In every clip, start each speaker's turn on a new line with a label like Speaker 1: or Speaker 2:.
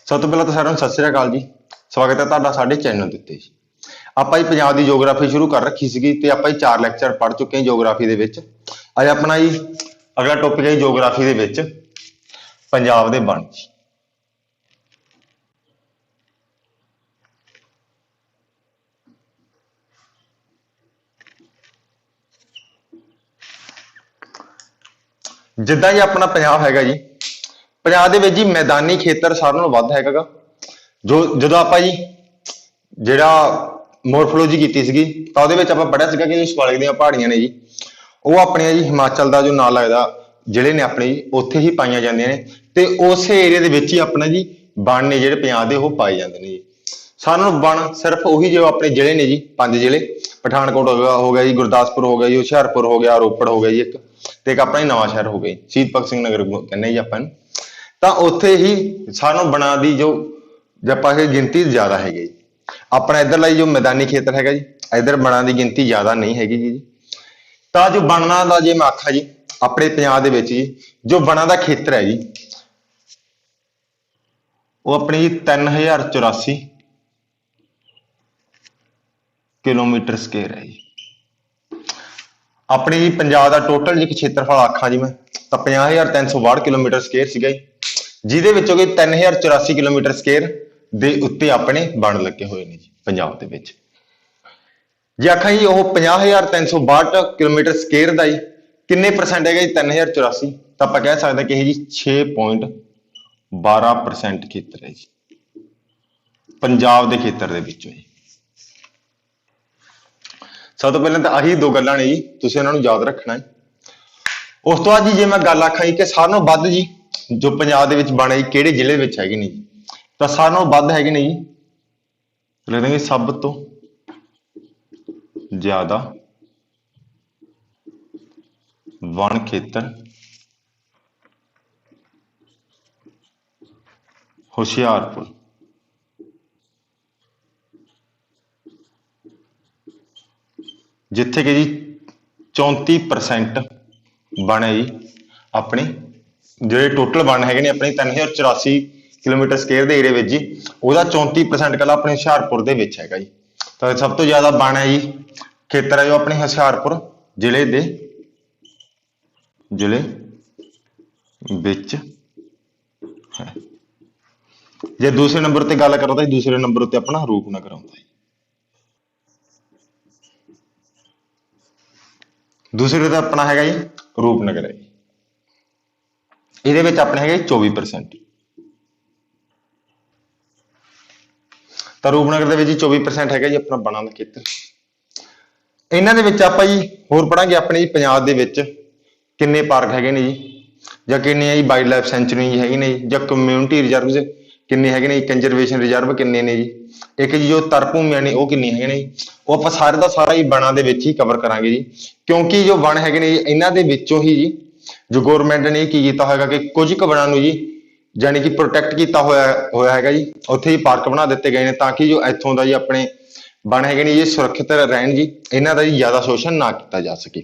Speaker 1: सब तो पहला तो सारिਆਂ ਨੂੰ सत श्री अकाल जी। स्वागत है ਤੁਹਾਡਾ ਸਾਡੇ ਚੈਨਲ ਦੇ ਉੱਤੇ। ਆਪਾਂ ਹੀ ਪੰਜਾਬ ਦੀ ਜੀਓਗ੍ਰਾਫੀ ਸ਼ੁਰੂ ਕਰ ਰੱਖੀ ਸੀਗੀ ਤੇ ਆਪਾਂ ਹੀ 4 ਲੈਕਚਰ ਪੜ੍ਹ ਚੁੱਕੇ ਹਾਂ ਜੀਓਗ੍ਰਾਫੀ ਦੇ ਵਿੱਚ। ਅੱਜ ਆਪਣਾ ਹੀ ਅਗਲਾ ਟੌਪਿਕ ਹੈ ਜੀਓਗ੍ਰਾਫੀ ਦੇ ਵਿੱਚ ਪੰਜਾਬ ਦੇ ਵਣ। ਜਿੱਦਾਂ ਹੀ ਆਪਣਾ ਪੰਜਾਬ ਹੈਗਾ ਜੀ, ਪੰਜਾਬ ਦੇ ਵਿੱਚ ਜੀ ਮੈਦਾਨੀ ਖੇਤਰ ਸਾਰਿਆਂ ਨਾਲੋਂ ਵੱਧ ਹੈਗਾ। ਜਦੋਂ ਆਪਾਂ ਜੀ ਜਿਹੜਾ ਮੋਰਫੋਲੋਜੀ ਕੀਤੀ ਸੀਗੀ ਤਾਂ ਉਹਦੇ ਵਿੱਚ ਆਪਾਂ ਪੜ੍ਹਿਆ ਸੀਗਾ ਕਿ ਸ਼ਿਵਾਲਿਕ ਦੀਆਂ ਪਹਾੜੀਆਂ ਨੇ ਜੀ, ਉਹ ਆਪਣੀਆਂ ਜੀ ਹਿਮਾਚਲ ਦਾ ਜੋ ਨਾਲ ਲੱਗਦਾ ਜਿਹੜੇ ਨੇ ਆਪਣੇ ਜੀ ਉੱਥੇ ਹੀ ਪਾਈਆਂ ਜਾਂਦੀਆਂ ਨੇ ਤੇ ਉਸੇ ਏਰੀਆ ਦੇ ਵਿੱਚ ਹੀ ਆਪਣਾ ਜੀ ਵਣ ਨੇ ਜਿਹੜੇ ਪੰਜਾਬ ਦੇ ਉਹ ਪਾਏ ਜਾਂਦੇ ਨੇ ਜੀ। ਸਾਰਿਆਂ ਨੂੰ ਵਣ ਸਿਰਫ ਉਹੀ ਜੋ ਆਪਣੇ ਜ਼ਿਲ੍ਹੇ ਨੇ ਜੀ, 5 ਜ਼ਿਲ੍ਹੇ, ਪਠਾਨਕੋਟ ਹੋ ਗਿਆ ਜੀ, ਗੁਰਦਾਸਪੁਰ ਹੋ ਗਿਆ ਜੀ, ਹੁਸ਼ਿਆਰਪੁਰ ਹੋ ਗਿਆ, ਰੋਪੜ ਹੋ ਗਿਆ ਜੀ ਇੱਕ, ਤੇ ਇੱਕ ਆਪਣਾ ਨਵਾਂ ਸ਼ਹਿਰ ਹੋ ਗਿਆ, ਸ਼ਹੀਦ ਭਗਤ ਸਿੰਘ ਨਗਰ ਕਹਿੰਦੇ ਜੀ ਆਪਾਂ ਨੂੰ। ਤਾਂ ਉੱਥੇ ਹੀ ਸਾਨੂੰ ਵਣਾਂ ਦੀ ਜੋ ਆਪਾਂ ਗਿਣਤੀ ਜ਼ਿਆਦਾ ਹੈਗੀ ਜੀ। ਆਪਣਾ ਇੱਧਰਲਾ ਜੋ ਮੈਦਾਨੀ ਖੇਤਰ ਹੈਗਾ ਜੀ, ਇੱਧਰ ਵਣਾਂ ਦੀ ਗਿਣਤੀ ਜ਼ਿਆਦਾ ਨਹੀਂ ਹੈਗੀ ਜੀ। ਤਾਂ ਜੋ ਵਣਾਂ ਦਾ ਜੇ ਮੈਂ ਆਖਾਂ ਜੀ ਆਪਣੇ ਪੰਜਾਬ ਦੇ ਵਿੱਚ ਜੀ ਜੋ ਵਣਾਂ ਦਾ ਖੇਤਰ ਹੈ ਜੀ ਉਹ ਆਪਣੀ ਜੀ 3084 ਕਿਲੋਮੀਟਰ ਸਕੁਏਅਰ ਹੈ ਜੀ। ਆਪਣੇ ਜੀ ਪੰਜਾਬ ਦਾ ਟੋਟਲ ਜੇ ਖੇਤਰਫਲ ਆਖਾਂ ਜੀ ਮੈਂ ਤਾਂ 50362 ਕਿਲੋਮੀਟਰ ਸਕੁਏਅਰ ਸੀਗਾ ਜੀ, ਜਿਹਦੇ ਵਿੱਚੋਂ ਕਿ 3084 ਕਿਲੋਮੀਟਰ ਸਕੁਏਅਰ ਦੇ ਉੱਤੇ ਆਪਣੇ ਵਣ ਲੱਗੇ ਹੋਏ ਨੇ ਜੀ ਪੰਜਾਬ ਦੇ ਵਿੱਚ। ਜੇ ਆਖਾਂ ਜੀ ਉਹ 50362 ਕਿਲੋਮੀਟਰ ਸਕੁਏਅਰ ਦਾ ਜੀ ਕਿੰਨੇ ਪਰਸੈਂਟ ਹੈਗਾ ਜੀ 3084, ਤਾਂ ਆਪਾਂ ਕਹਿ ਸਕਦੇ ਕਿ ਇਹ ਜੀ 6.12% ਖੇਤਰ ਹੈ ਜੀ ਪੰਜਾਬ ਦੇ ਖੇਤਰ ਦੇ ਵਿੱਚੋਂ ਜੀ। ਸਭ ਤੋਂ ਪਹਿਲਾਂ ਤਾਂ ਆਹੀ ਦੋ ਗੱਲਾਂ ਨੇ ਜੀ, ਤੁਸੀਂ ਉਹਨਾਂ ਨੂੰ ਯਾਦ ਰੱਖਣਾ ਹੈ। ਉਸ ਤੋਂ ਬਾਅਦ ਜੀ ਜੇ ਮੈਂ ਗੱਲ ਆਖਾਂ ਜੀ ਕਿ ਸਾਰਿਆਂ ਨਾਲੋਂ ਵੱਧ ਜੀ ਜੋ ਪੰਜਾਬ ਦੇ ਵਿੱਚ ਵਣ ਹੈ ਕਿਹੜੇ ਜ਼ਿਲ੍ਹੇ ਵਿੱਚ ਹੈਗੇ ਨੇ ਜੀ, ਤਾਂ ਸਾਰਿਆਂ ਨਾਲੋਂ ਵੱਧ ਹੈਗੇ ਨੇ ਜੀ, ਲਿਖ ਦਾਂਗੇ ਸਭ ਤੋਂ ਜ਼ਿਆਦਾ ਵਣ ਖੇਤਰ ਹੁਸ਼ਿਆਰਪੁਰ, ਜਿੱਥੇ ਕਿ ਜੀ 34% ਵਣ ਹੈ ਜੀ ਆਪਣੇ ਜਿਹੜੇ ਟੋਟਲ ਵਣ ਹੈਗੇ ਨੇ ਆਪਣੇ 3084 ਕਿਲੋਮੀਟਰ ਸਕੁਏਅਰ ਦੇ ਏਰੀਆ ਵਿੱਚ ਜੀ, ਉਹਦਾ 34% ਕੱਲਾ ਆਪਣੇ ਹੁਸ਼ਿਆਰਪੁਰ ਦੇ ਵਿੱਚ ਹੈਗਾ ਜੀ। ਤਾਂ ਸਭ ਤੋਂ ਜ਼ਿਆਦਾ ਵਣ ਹੈ ਜੀ ਖੇਤਰ ਹੈ ਜੋ ਆਪਣੇ ਹੁਸ਼ਿਆਰਪੁਰ ਜ਼ਿਲ੍ਹੇ ਵਿੱਚ ਹੈ। ਜੇ ਦੂਸਰੇ ਨੰਬਰ ਤੇ ਗੱਲ ਕਰਾਂ ਤਾਂ ਦੂਸਰੇ ਨੰਬਰ ਉੱਤੇ ਆਪਣਾ ਰੂਪਨਗਰ ਆਉਂਦਾ ਹੈ। ਦੂਸਰੇ ਤੇ ਆਪਣਾ ਹੈਗਾ ਜੀ ਰੂਪਨਗਰ ਹੈ ਜੀ, ਇਹਦੇ ਵਿੱਚ ਆਪਣੇ ਹੈਗੇ 24%। ਤਾਂ ਰੂਪਨਗਰ ਦੇ ਵਿੱਚ 24% ਹੈਗਾ ਜੀ ਆਪਣਾ ਵਣਾਂ ਦਾ ਖੇਤਰ। ਇਹਨਾਂ ਦੇ ਵਿੱਚ ਆਪਾਂ ਜੀ ਹੋਰ ਪੜਾਂਗੇ ਆਪਣੇ ਜੀ ਪੰਜਾਬ ਦੇ ਵਿੱਚ ਕਿੰਨੇ ਪਾਰਕ ਹੈਗੇ ਨੇ ਜੀ, ਜਾਂ ਕਿੰਨੇ ਜੀ ਵਾਈਲਡ ਲਾਈਫ ਸੈਂਚੁਰੀ ਹੈਗੇ ਨੇ ਜੀ, ਜਾਂ ਕਮਿਊਨਿਟੀ ਰਿਜ਼ਰਵ ਕਿੰਨੇ ਹੈਗੇ ਨੇ ਜੀ, ਕੰਜ਼ਰਵੇਸ਼ਨ ਰਿਜ਼ਰਵ ਕਿੰਨੇ ਨੇ ਜੀ, ਇੱਕ ਜੀ ਜੋ ਤਰ ਭੂਮੀਆਂ ਨੇ ਉਹ ਕਿੰਨੀਆਂ ਹੈਗੇ ਨੇ ਜੀ, ਉਹ ਆਪਾਂ ਸਾਰੇ ਦਾ ਸਾਰਾ ਹੀ ਵਣਾਂ ਦੇ ਵਿੱਚ ਹੀ ਕਵਰ ਕਰਾਂਗੇ ਜੀ। ਕਿਉਂਕਿ ਜੋ ਵਣ ਹੈਗੇ ਨੇ ਜੀ ਇਹਨਾਂ ਦੇ ਵਿੱਚੋਂ ਹੀ ਜੀ ਜੋ ਗੌਰਮੈਂਟ ਨੇ ਕੀ ਕੀਤਾ ਹੋਏਗਾ ਕਿ ਕੁਝ ਕੁ ਵਣਾਂ ਨੂੰ ਜੀ ਜਾਣੀ ਕਿ ਪ੍ਰੋਟੈਕਟ ਕੀਤਾ ਹੋਇਆ ਹੈਗਾ ਜੀ, ਉੱਥੇ ਹੀ ਪਾਰਕ ਬਣਾ ਦਿੱਤੇ ਗਏ ਨੇ ਤਾਂ ਕਿ ਜੋ ਇੱਥੋਂ ਦਾ ਜੀ ਆਪਣੇ ਵਣ ਹੈਗੇ ਨੇ ਜੀ ਸੁਰੱਖਿਅਤ ਰਹਿਣ ਜੀ, ਇਹਨਾਂ ਦਾ ਜੀ ਜ਼ਿਆਦਾ ਸ਼ੋਸ਼ਣ ਨਾ ਕੀਤਾ ਜਾ ਸਕੇ।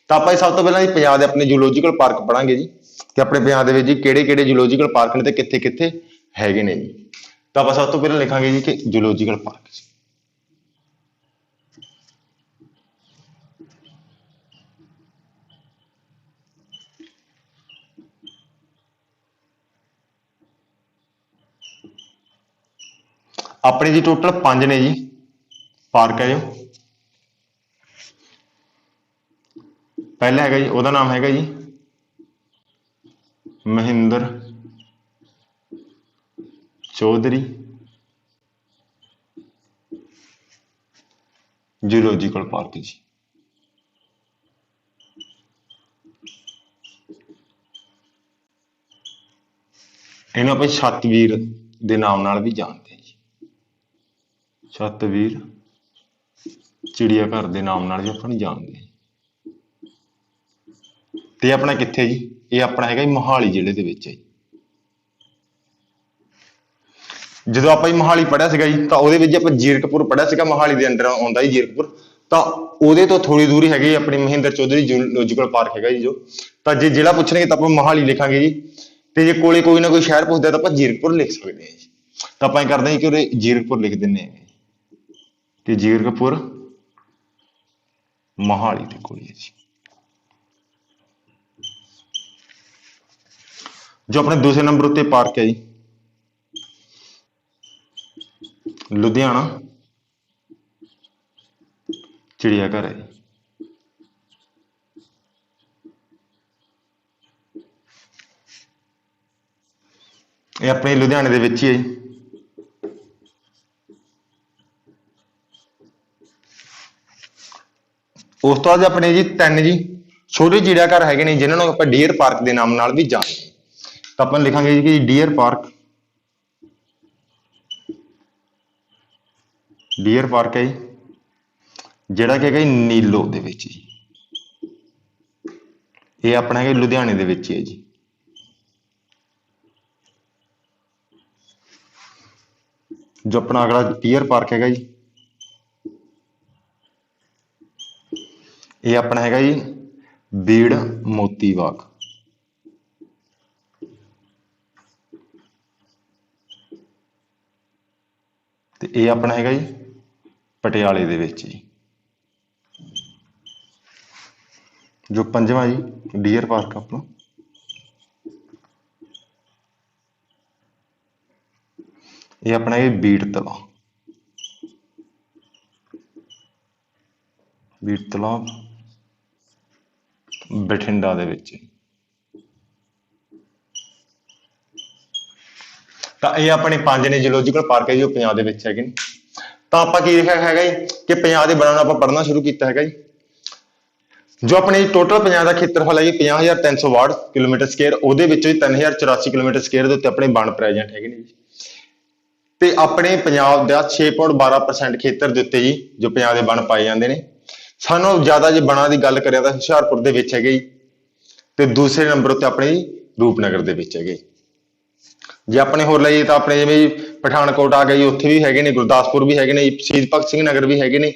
Speaker 1: ਤਾਂ ਆਪਾਂ ਸਭ ਤੋਂ ਪਹਿਲਾਂ ਜੀ ਪੰਜਾਬ ਦੇ ਆਪਣੇ ਜੂਲੋਜੀਕਲ ਪਾਰਕ ਪੜਾਂਗੇ ਜੀ ਕਿ ਆਪਣੇ ਪੰਜਾਬ ਦੇ ਵਿੱਚ ਜੀ ਕਿਹੜੇ ਕਿਹੜੇ ਜੂਲੋਜੀਕਲ ਪਾਰਕ ਨੇ ਤੇ ਕਿੱਥੇ ਕਿੱਥੇ ਹੈਗੇ ਨੇ ਜੀ। ਤਾਂ ਆਪਾਂ ਸਭ ਤੋਂ ਪਹਿਲਾਂ ਲਿਖਾਂਗੇ ਜੀ ਕਿ ਜੂਲੋਜੀਕਲ ਪਾਰਕ। ਆਪਣੇ ਜੀ ਟੋਟਲ 5 ਨੇ ਜੀ ਪਾਰਕ ਹੈ ਜੋ। ਪਹਿਲਾ ਹੈਗਾ ਜੀ ਉਹਦਾ ਨਾਮ ਹੈਗਾ ਜੀ ਮਹਿੰਦਰ ਚੌਧਰੀ ਜੂਲੋਜੀਕਲ ਪਾਰਕ ਜੀ। ਇਹਨੂੰ ਆਪਾਂ ਛੱਤਵੀਰ ਦੇ ਨਾਮ ਨਾਲ ਵੀ ਜਾਣਦੇ ਹਾਂ ਜੀ, ਛੱਤਵੀਰ ਚਿੜੀਆ ਘਰ ਦੇ ਨਾਮ ਨਾਲ ਵੀ ਆਪਾਂ ਨੂੰ ਜਾਣਦੇ ਹਾਂ। ਤੇ ਆਪਣਾ ਕਿੱਥੇ ਜੀ, ਇਹ ਆਪਣਾ ਹੈਗਾ ਜੀ ਮੋਹਾਲੀ ਜ਼ਿਲ੍ਹੇ ਦੇ ਵਿੱਚ ਹੈ ਜੀ। ਜਦੋਂ ਆਪਾਂ ਮੋਹਾਲੀ ਪੜ੍ਹਿਆ ਸੀਗਾ ਜੀ ਤਾਂ ਉਹਦੇ ਵਿੱਚ ਆਪਾਂ ਜੀਰਕਪੁਰ ਪੜ੍ਹਿਆ ਸੀਗਾ, ਮੋਹਾਲੀ ਦੇ ਅੰਡਰ ਆਉਂਦਾ ਜੀ ਜੀਰਕਪੁਰ, ਤਾਂ ਉਹਦੇ ਤੋਂ ਥੋੜੀ ਦੂਰ ਹੀ ਹੈਗੀ ਆਪਣੀ ਮਹਿੰਦਰ ਚੌਧਰੀ ਜੂਲੋਜੀਕਲ ਪਾਰਕ ਹੈਗਾ ਜੀ ਜੋ। ਤਾਂ ਜੇ ਜ਼ਿਲ੍ਹਾ ਪੁੱਛਣਗੇ ਤਾਂ ਆਪਾਂ ਮੋਹਾਲੀ ਲਿਖਾਂਗੇ ਜੀ, ਤੇ ਜੇ ਕੋਲੇ ਕੋਈ ਨਾ ਕੋਈ ਸ਼ਹਿਰ ਪੁੱਛਦਾ ਤਾਂ ਆਪਾਂ ਜੀਰਕਪੁਰ ਲਿਖ ਸਕਦੇ ਹਾਂ ਜੀ। ਤਾਂ ਆਪਾਂ ਇਹ ਕਰਦੇ ਹਾਂ ਕਿ ਉਰੇ ਜੀਰਕਪੁਰ ਲਿਖ ਦਿੰਦੇ ਹਾਂ ਕਿ ਜੀਰਕਪੁਰ ਮੋਹਾਲੀ ਦੇ ਕੋਲ ਹੈ ਜੀ। ਜੋ ਆਪਣੇ ਦੂਸਰੇ ਨੰਬਰ ਉੱਤੇ ਪਾਰਕ ਹੈ ਜੀ ਲੁਧਿਆਣਾ ਚਿੜੀਆ ਘਰ ਹੈ ਜੀ। ਇਹ ਆਪਣੇ ਲੁਧਿਆਣੇ ਦੇ ਵਿੱਚ ਹੀ ਹੈ ਜੀ। ਉਸ ਤੋਂ ਬਾਅਦ ਆਪਣੇ ਜੀ ਤਿੰਨ ਜੀ ਛੋਟੇ ਚਿੜੀਆ ਘਰ ਹੈਗੇ ਨੇ ਜਿਨ੍ਹਾਂ ਨੂੰ ਆਪਾਂ ਡੀਅਰ ਪਾਰਕ ਦੇ ਨਾਮ ਨਾਲ ਵੀ ਜਾਣਦੇ ਹਾਂ। ਤਾਂ ਆਪਾਂ ਲਿਖਾਂਗੇ ਜੀ ਕਿ ਡੀਅਰ ਪਾਰਕ ਹੈ ਜੀ ਜਿਹੜਾ ਕਿ ਹੈਗਾ ਜੀ ਨੀਲੋ ਦੇ ਵਿੱਚ ਜੀ। ਇਹ ਆਪਣਾ ਹੈਗਾ ਲੁਧਿਆਣੇ ਦੇ ਵਿੱਚ ਹੀ ਹੈ ਜੀ। ਜੋ ਆਪਣਾ ਅਗਲਾ ਡੀਅਰ ਪਾਰਕ ਹੈਗਾ ਜੀ ਇਹ ਆਪਣਾ ਹੈਗਾ ਜੀ ਬੀੜ ਮੋਤੀ ਬਾਗ। ਤੇ ਇਹ ਆਪਣਾ ਹੈਗਾ ਜੀ ਪਟਿਆਲੇ ਦੇ ਵਿੱਚ ਜੀ। ਜੋ ਪੰਜਵਾਂ ਜੀ ਡੀਅਰ ਪਾਰਕ ਆਪਣਾ ਇਹ ਆਪਣਾ ਇਹ ਬੀੜ ਤਲਾਬ ਬਠਿੰਡਾ ਦੇ ਵਿੱਚ। ਤਾਂ ਇਹ ਆਪਣੇ ਪੰਜ ਨੇ ਜੂਲੋਜੀਕਲ ਪਾਰਕ ਹੈ ਜੋ ਪੰਜਾਬ ਦੇ ਵਿੱਚ ਹੈਗੇ ਨੇ। ਤਾਂ ਆਪਾਂ ਕੀ ਲਿਖਿਆ ਹੈਗਾ ਜੀ ਕਿ ਪੰਜਾਬ ਦੇ ਬਣਾਉਣਾ ਆਪਾਂ ਪੜ੍ਹਨਾ ਸ਼ੁਰੂ ਕੀਤਾ ਹੈਗਾ ਜੀ। ਜੋ ਆਪਣੇ ਟੋਟਲ ਪੰਜਾਬ ਦਾ ਖੇਤਰਫਲ ਹੈ ਜੀ 50,362 ਕਿਲੋਮੀਟਰ ਸਕੁਅਰ, ਉਹਦੇ ਵਿੱਚੋਂ 3,084 ਕਿਲੋਮੀਟਰ ਸਕੁਅਰ ਦੇ ਉੱਤੇ ਆਪਣੇ ਵਣ ਪ੍ਰੈਜੈਂਟ ਹੈਗੇ ਨੇ ਜੀ। ਤੇ ਆਪਣੇ ਪੰਜਾਬ ਦਾ 6.12% ਖੇਤਰ ਦੇ ਉੱਤੇ ਜੀ ਜੋ ਪੰਜਾਬ ਦੇ ਵਣ ਪਾਏ ਜਾਂਦੇ ਨੇ। ਸਾਨੂੰ ਜ਼ਿਆਦਾ ਜੇ ਵਣਾਂ ਦੀ ਗੱਲ ਕਰਿਆ ਤਾਂ ਹੁਸ਼ਿਆਰਪੁਰ ਦੇ ਵਿੱਚ ਹੈਗੇ ਜੀ ਤੇ ਦੂਸਰੇ ਨੰਬਰ ਉੱਤੇ ਆਪਣੇ ਰੂਪਨਗਰ ਦੇ ਵਿੱਚ ਹੈਗੇ। ਜੇ ਆਪਣੇ ਹੋਰ ਲਈਏ ਤਾਂ ਆਪਣੇ ਜਿਵੇਂ ਪਠਾਨਕੋਟ ਆ ਗਿਆ ਜੀ ਉੱਥੇ ਵੀ ਹੈਗੇ ਨੇ, ਗੁਰਦਾਸਪੁਰ ਵੀ ਹੈਗੇ ਨੇ, ਸ਼ਹੀਦ ਭਗਤ ਸਿੰਘ ਨਗਰ ਵੀ ਹੈਗੇ ਨੇ।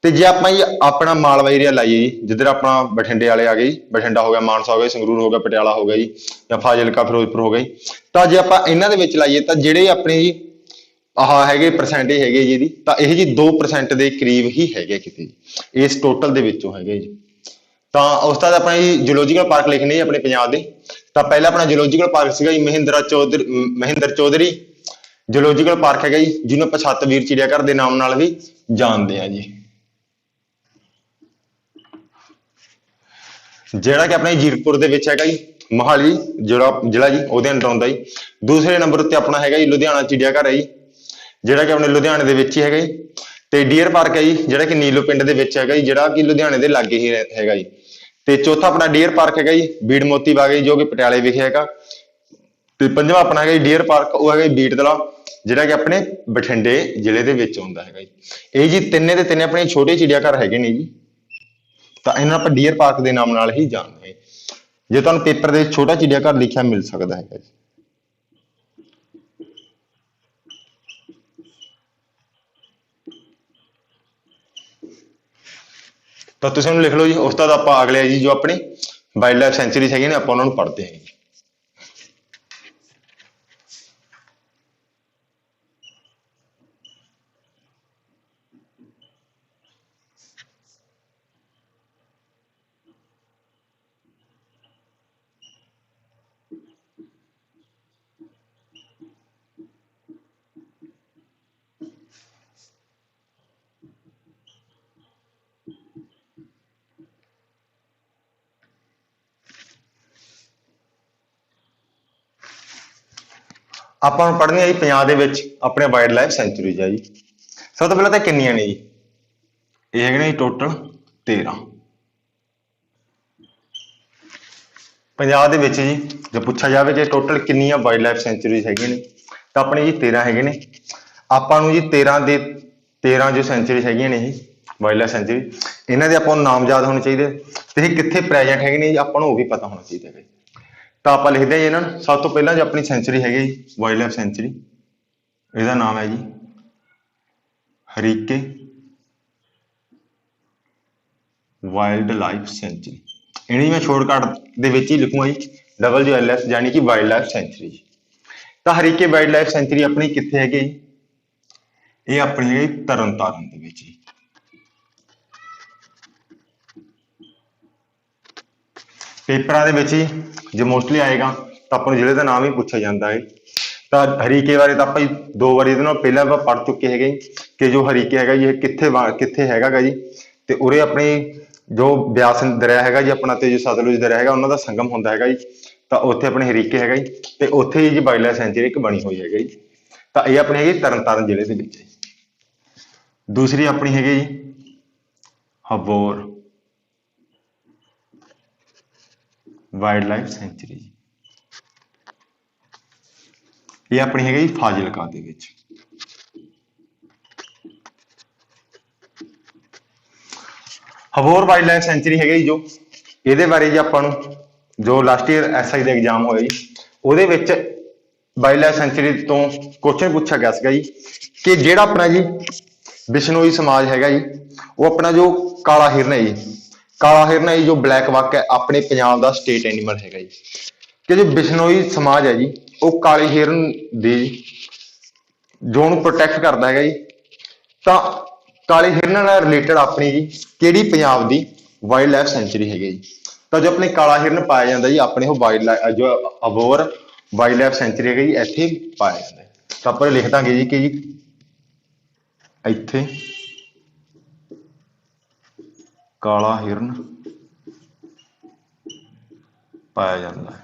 Speaker 1: ਤੇ ਜੇ ਆਪਾਂ ਜੀ ਆਪਣਾ ਮਾਲਵਾ ਏਰੀਆ ਲਾਈਏ ਜੀ ਜਿੱਧਰ ਆਪਣਾ ਬਠਿੰਡੇ ਵਾਲੇ ਆ ਗਏ ਜੀ, ਬਠਿੰਡਾ ਹੋ ਗਿਆ, ਮਾਨਸਾ ਹੋ ਗਿਆ, ਸੰਗਰੂਰ ਹੋ ਗਿਆ, ਪਟਿਆਲਾ ਹੋ ਗਿਆ ਜੀ ਜਾਂ ਫਾਜ਼ਿਲਕਾ ਫਿਰੋਜ਼ਪੁਰ ਹੋ ਗਈ। ਤਾਂ ਜੇ ਆਪਾਂ ਇਹਨਾਂ ਦੇ ਵਿੱਚ ਲਾਈਏ ਤਾਂ ਜਿਹੜੇ ਆਪਣੇ ਜੀ ਆਹ ਹੈਗੇ ਪਰਸੈਂਟੇਜ ਹੈਗੇ ਜੀ ਇਹਦੀ ਤਾਂ ਇਹ ਜੀ 2% ਦੇ ਕਰੀਬ ਹੀ ਹੈਗੇ ਕਿਤੇ ਜੀ ਇਸ ਟੋਟਲ ਦੇ ਵਿੱਚੋਂ ਹੈਗੇ ਜੀ। ਤਾਂ ਉਸ ਤੋਂ ਬਾਅਦ ਆਪਾਂ ਜੀ ਜੂਲੋਜੀਕਲ ਪਾਰਕ ਲਿਖਣੇ ਜੀ ਆਪਣੇ ਪੰਜਾਬ ਦੇ। ਤਾਂ ਪਹਿਲਾ ਆਪਣਾ ਜੂਲੋਜੀਕਲ ਪਾਰਕ ਸੀਗਾ ਜੀ ਮਹਿੰਦਰ ਚੌਧਰੀ ਜੂਲੋਜੀਕਲ ਪਾਰਕ ਹੈਗਾ ਜੀ ਜਿਹਨੂੰ ਆਪਾਂ ਸਤਵੀਰ ਚਿੜੀਆ ਘਰ ਦੇ ਨਾਮ ਨਾਲ ਵੀ ਜਾਣਦੇ ਹਾਂ ਜੀ। ਜਿਹੜਾ ਕਿ ਆਪਣੇ ਜੀਰਕਪੁਰ ਦੇ ਵਿੱਚ ਹੈਗਾ ਜੀ, ਮੋਹਾਲੀ ਜ਼ਿਲ੍ਹਾ ਜੀ ਉਹਦੇ ਅੰਦਰ ਆਉਂਦਾ ਜੀ। ਦੂਸਰੇ ਨੰਬਰ ਉੱਤੇ ਆਪਣਾ ਹੈਗਾ ਜੀ ਲੁਧਿਆਣਾ ਚਿੜੀਆ ਘਰ ਹੈ ਜੀ ਜਿਹੜਾ ਕਿ ਆਪਣੇ ਲੁਧਿਆਣੇ ਦੇ ਵਿੱਚ ਹੀ ਹੈਗਾ ਜੀ। ਤੇ ਡੀਅਰ ਪਾਰਕ ਹੈ ਜੀ ਜਿਹੜਾ ਕਿ ਨੀਲੋ ਪਿੰਡ ਦੇ ਵਿੱਚ ਹੈਗਾ ਜੀ ਜਿਹੜਾ ਕਿ ਲੁਧਿਆਣੇ ਦੇ ਲਾਗੇ ਹੀ ਹੈਗਾ ਜੀ। ਤੇ ਚੌਥਾ ਆਪਣਾ ਡੀਅਰ ਪਾਰਕ ਹੈਗਾ ਜੀ ਬੀੜ ਮੋਤੀ ਬਾਗ ਜੋ ਕਿ ਪਟਿਆਲੇ ਵਿਖੇ ਹੈਗਾ। ਤੇ ਪੰਜਵਾਂ ਆਪਣਾ ਹੈਗਾ ਜੀ ਡੀਅਰ ਪਾਰਕ ਉਹ ਹੈਗਾ ਜੀ ਬੀੜ ਤਲਾਬ ਜਿਹੜਾ ਕਿ ਆਪਣੇ ਬਠਿੰਡੇ ਜ਼ਿਲ੍ਹੇ ਦੇ ਵਿੱਚ ਆਉਂਦਾ ਹੈਗਾ ਜੀ। ਇਹ ਜੀ ਤਿੰਨੇ ਦੇ ਤਿੰਨੇ ਆਪਣੇ ਛੋਟੇ ਚਿੜੀਆ ਘਰ ਹੈਗੇ ਨੇ ਜੀ। ਤਾਂ ਇਹਨਾਂ ਨੂੰ ਆਪਾਂ ਡੀਅਰ ਪਾਰਕ ਦੇ ਨਾਮ ਨਾਲ ਹੀ ਜਾਣਦੇ ਹਾਂ। ਜੇ ਤੁਹਾਨੂੰ ਪੇਪਰ ਦੇ ਵਿੱਚ ਛੋਟਾ ਚਿੜੀਆ ਘਰ ਲਿਖਿਆ ਮਿਲ ਸਕਦਾ ਹੈਗਾ ਜੀ। ਤਾਂ ਤੁਸੀਂ ਉਹਨੂੰ ਲਿਖ ਲਓ ਜੀ। ਉਸ ਤੋਂ ਬਾਅਦ ਆਪਾਂ ਅਗਲੇ ਜੀ ਜੋ ਆਪਣੀ ਵਾਈਲਡ ਲਾਈਫ ਸੈਂਚੁਰੀਜ਼ ਹੈਗੀਆਂ ਨੇ ਆਪਾਂ ਉਹਨਾਂ ਨੂੰ ਪੜ੍ਹਦੇ ਹਾਂ। ਆਪਾਂ ਨੂੰ ਪੜ੍ਹਨੀ ਹੈ ਜੀ ਪੰਜਾਬ ਦੇ ਵਿੱਚ ਆਪਣੇ ਵਾਈਲਡ ਲਾਈਫ ਸੈਂਚੁਰੀਜ਼ ਆ ਜੀ। ਸਭ ਤੋਂ ਪਹਿਲਾਂ ਤਾਂ ਕਿੰਨੀਆਂ ਨੇ ਜੀ? ਇਹ ਹੈਗੇ ਨੇ ਜੀ ਟੋਟਲ 13 ਪੰਜਾਬ ਦੇ ਵਿੱਚ ਜੀ। ਜੇ ਪੁੱਛਿਆ ਜਾਵੇ ਕਿ ਟੋਟਲ ਕਿੰਨੀਆਂ ਵਾਈਲਡ ਲਾਈਫ ਸੈਂਚੁਰੀਜ਼ ਹੈਗੀਆਂ ਨੇ ਤਾਂ ਆਪਣੇ ਜੀ 13 ਹੈਗੇ ਨੇ। ਆਪਾਂ ਨੂੰ ਜੀ 13 ਜੋ ਸੈਂਚੁਰੀਜ਼ ਹੈਗੀਆਂ ਨੇ ਇਹ ਵਾਈਲਡ ਲਾਈਫ ਸੈਂਚੁਰੀ ਇਹਨਾਂ ਦੇ ਆਪਾਂ ਨੂੰ ਨਾਮ ਯਾਦ ਹੋਣੇ ਚਾਹੀਦੇ ਤੇ ਇਹ ਕਿੱਥੇ ਪ੍ਰੈਜੈਂਟ ਹੈਗੇ ਨੇ ਜੀ ਆਪਾਂ ਨੂੰ ਉਹ ਵੀ ਪਤਾ ਹੋਣਾ ਚਾਹੀਦਾ ਹੈ। ਤਾਂ ਆਪਾਂ ਲਿਖਦੇ ਹਾਂ ਜੀ ਇਹਨਾਂ ਨੂੰ। ਸਭ ਤੋਂ ਪਹਿਲਾਂ ਜੋ ਆਪਣੀ ਸੈਂਚੁਰੀ ਹੈਗੀ ਜੀ ਵਾਈਲਡ ਲਾਈਫ ਸੈਂਚੁਰੀ ਇਹਦਾ ਨਾਮ ਹੈ ਜੀ ਹਰੀਕੇ ਵਾਈਲਡ ਲਾਈਫ ਸੈਂਚੁਰੀ। ਇਹਨੀ ਮੈਂ ਸ਼ਾਰਟਕਟ ਦੇ ਵਿੱਚ ਹੀ ਲਿਖੂੰਗਾ ਜੀ WLS ਯਾਨੀ ਕਿ ਵਾਈਲਡ ਲਾਈਫ ਸੈਂਚੁਰੀ। ਤਾਂ ਹਰੀਕੇ ਵਾਈਲਡ ਲਾਈਫ ਸੈਂਚੁਰੀ ਆਪਣੀ ਕਿੱਥੇ ਹੈਗੀ ਜੀ? ਇਹ ਆਪਣੀ ਹੈਗੀ ਤਰਨ ਤਾਰਨ ਦੇ ਵਿੱਚ ਜੀ। ਪੇਪਰਾਂ ਦੇ ਵਿੱਚ ਹੀ ਜੇ ਮੋਸਟਲੀ ਆਏਗਾ ਤਾਂ ਆਪਾਂ ਨੂੰ ਜ਼ਿਲ੍ਹੇ ਦਾ ਨਾਮ ਹੀ ਪੁੱਛਿਆ ਜਾਂਦਾ ਹੈ। ਤਾਂ ਹਰੀਕੇ ਬਾਰੇ ਤਾਂ ਆਪਾਂ ਜੀ 2 ਵਾਰੀ ਇਹਦੇ ਨਾਲ ਪਹਿਲਾਂ ਆਪਾਂ ਪੜ੍ਹ ਚੁੱਕੇ ਹੈਗੇ ਕਿ ਜੋ ਹਰੀਕੇ ਹੈਗਾ ਜੀ ਇਹ ਕਿੱਥੇ ਹੈਗਾ ਗਾ ਜੀ। ਤੇ ਉਰੇ ਆਪਣੀ ਜੋ ਬਿਆਸ ਦਰਿਆ ਹੈਗਾ ਜੀ ਆਪਣਾ ਤੇ ਜੋ ਸਤਲੁਜ ਦਰਿਆ ਹੈਗਾ ਉਹਨਾਂ ਦਾ ਸੰਗਮ ਹੁੰਦਾ ਹੈਗਾ ਜੀ। ਤਾਂ ਉੱਥੇ ਆਪਣੇ ਹਰੀਕੇ ਹੈਗਾ ਜੀ ਤੇ ਉੱਥੇ ਹੀ ਜੀ ਵਾਈਲਡ ਲਾਈਫ ਸੈਂਚੁਰੀ ਇੱਕ ਬਣੀ ਹੋਈ ਹੈਗੀ ਜੀ। ਤਾਂ ਇਹ ਆਪਣੀ ਹੈਗੀ ਤਰਨ ਤਾਰਨ ਜ਼ਿਲ੍ਹੇ ਦੇ ਵਿੱਚ। ਦੂਸਰੀ ਆਪਣੀ ਹੈਗੀ ਜੀ ਹਬੋਰ ਵਾਈਲਡ ਲਾਈਫ ਸੈਂਚੁਰੀ। ਇਹ ਆਪਣੀ ਹੈਗੀ ਜੀ ਫਾਜ਼ਿਲਕਾ ਦੇ ਵਿੱਚ। ਹਬੋਰ ਵਾਈਲਡ ਲਾਈਫ ਸੈਂਚੁਰੀ ਹੈਗੀ ਜੀ ਜੋ ਇਹਦੇ ਬਾਰੇ ਜੀ ਆਪਾਂ ਨੂੰ ਜੋ ਲਾਸਟ ਈਅਰ SI ਦਾ ਐਗਜ਼ਾਮ ਹੋਇਆ ਜੀ ਉਹਦੇ ਵਿੱਚ ਵਾਈਲਡ ਲਾਈਫ ਸੈਂਚੁਰੀ ਤੋਂ ਕੁਐਸਚਨ ਪੁੱਛਿਆ ਗਿਆ ਸੀਗਾ ਜੀ ਕਿ ਜਿਹੜਾ ਆਪਣਾ ਜੀ ਬਿਸ਼ਨੋਈ ਸਮਾਜ ਹੈਗਾ ਜੀ ਉਹ ਆਪਣਾ ਜੋ ਕਾਲਾ ਹਿਰਨ ਹੈ ਜੀ, ਕਾਲਾ ਹਿਰਨ ਹੈ ਜੀ ਜੋ ਬਲੈਕ ਬੱਕ ਹੈ ਆਪਣੇ ਪੰਜਾਬ ਦਾ ਸਟੇਟ ਐਨੀਮਲ ਹੈਗਾ ਜੀ। ਕਿ ਜੋ ਬਿਸ਼ਨੋਈ ਸਮਾਜ ਹੈ ਜੀ ਉਹ ਕਾਲੀ ਹਿਰਨ ਦੀ ਜੋ ਉਹਨੂੰ ਪ੍ਰੋਟੈਕਟ ਕਰਦਾ ਹੈਗਾ ਜੀ। ਤਾਂ ਕਾਲੇ ਹਿਰਨ ਨਾਲ ਰਿਲੇਟਡ ਆਪਣੀ ਜੀ ਕਿਹੜੀ ਪੰਜਾਬ ਦੀ ਵਾਈਲਡ ਲਾਈਫ ਸੈਂਚੁਰੀ ਹੈਗੀ ਜੀ? ਤਾਂ ਜੋ ਆਪਣੇ ਕਾਲਾ ਹਿਰਨ ਪਾਇਆ ਜਾਂਦਾ ਜੀ ਆਪਣੇ ਉਹ ਵਾਈਲਡ ਲਾਈਫ ਜੋ ਅਬੋਹਰ ਵਾਈਲਡ ਲਾਈਫ ਸੈਂਚੁਰੀ ਹੈਗੀ ਜੀ ਇੱਥੇ ਪਾਇਆ ਜਾਂਦਾ। ਤਾਂ ਆਪਾਂ ਲਿਖ ਦਾਂਗੇ ਜੀ ਕਿ ਜੀ ਇੱਥੇ ਕਾਲਾ ਹਿਰਨ ਪਾਇਆ ਜਾਂਦਾ ਹੈ।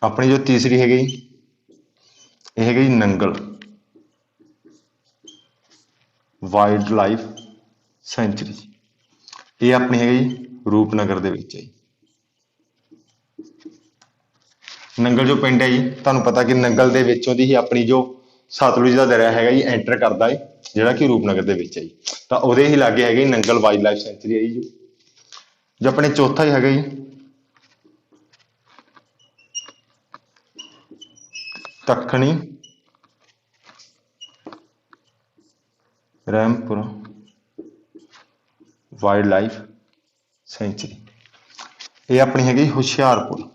Speaker 1: ਆਪਣੀ ਜੋ ਤੀਸਰੀ ਹੈਗੀ ਇਹ ਹੈਗੀ ਜੀ ਨੰਗਲ ਵਾਈਲਡ ਲਾਈਫ ਸੈਂਚੁਰੀ। ਇਹ ਆਪਣੀ ਹੈਗੀ ਜੀ ਰੂਪਨਗਰ ਦੇ ਵਿੱਚ ਹੈ ਜੀ। ਨੰਗਲ ਜੋ ਪਿੰਡ ਹੈ ਜੀ ਤੁਹਾਨੂੰ ਪਤਾ ਕਿ ਨੰਗਲ ਦੇ ਵਿੱਚੋਂ ਦੀ ਹੀ ਆਪਣੀ ਜੋ ਸਤਲੁਜ ਦਾ ਦਰਿਆ ਹੈਗਾ ਜੀ ਐਂਟਰ ਕਰਦਾ ਹੈ ਜਿਹੜਾ ਕਿ ਰੂਪਨਗਰ ਦੇ ਵਿੱਚ ਹੈ ਜੀ। ਤਾਂ ਉਹਦੇ ਹੀ ਲਾਗੇ ਹੈਗੇ ਨੰਗਲ ਵਾਈਲਡ ਲਾਈਫ ਸੈਂਚੁਰੀ ਹੈ ਜੀ। ਜੋ ਆਪਣੇ ਚੌਥਾ ਹੀ ਹੈਗਾ ਜੀ ਦੱਖਣੀ ਰਹਿਮਪੁਰਾ ਵਾਈਲਡ ਲਾਈਫ ਸੈਂਚੁਰੀ। ਇਹ ਆਪਣੀ ਹੈਗੀ ਹੁਸ਼ਿਆਰਪੁਰ।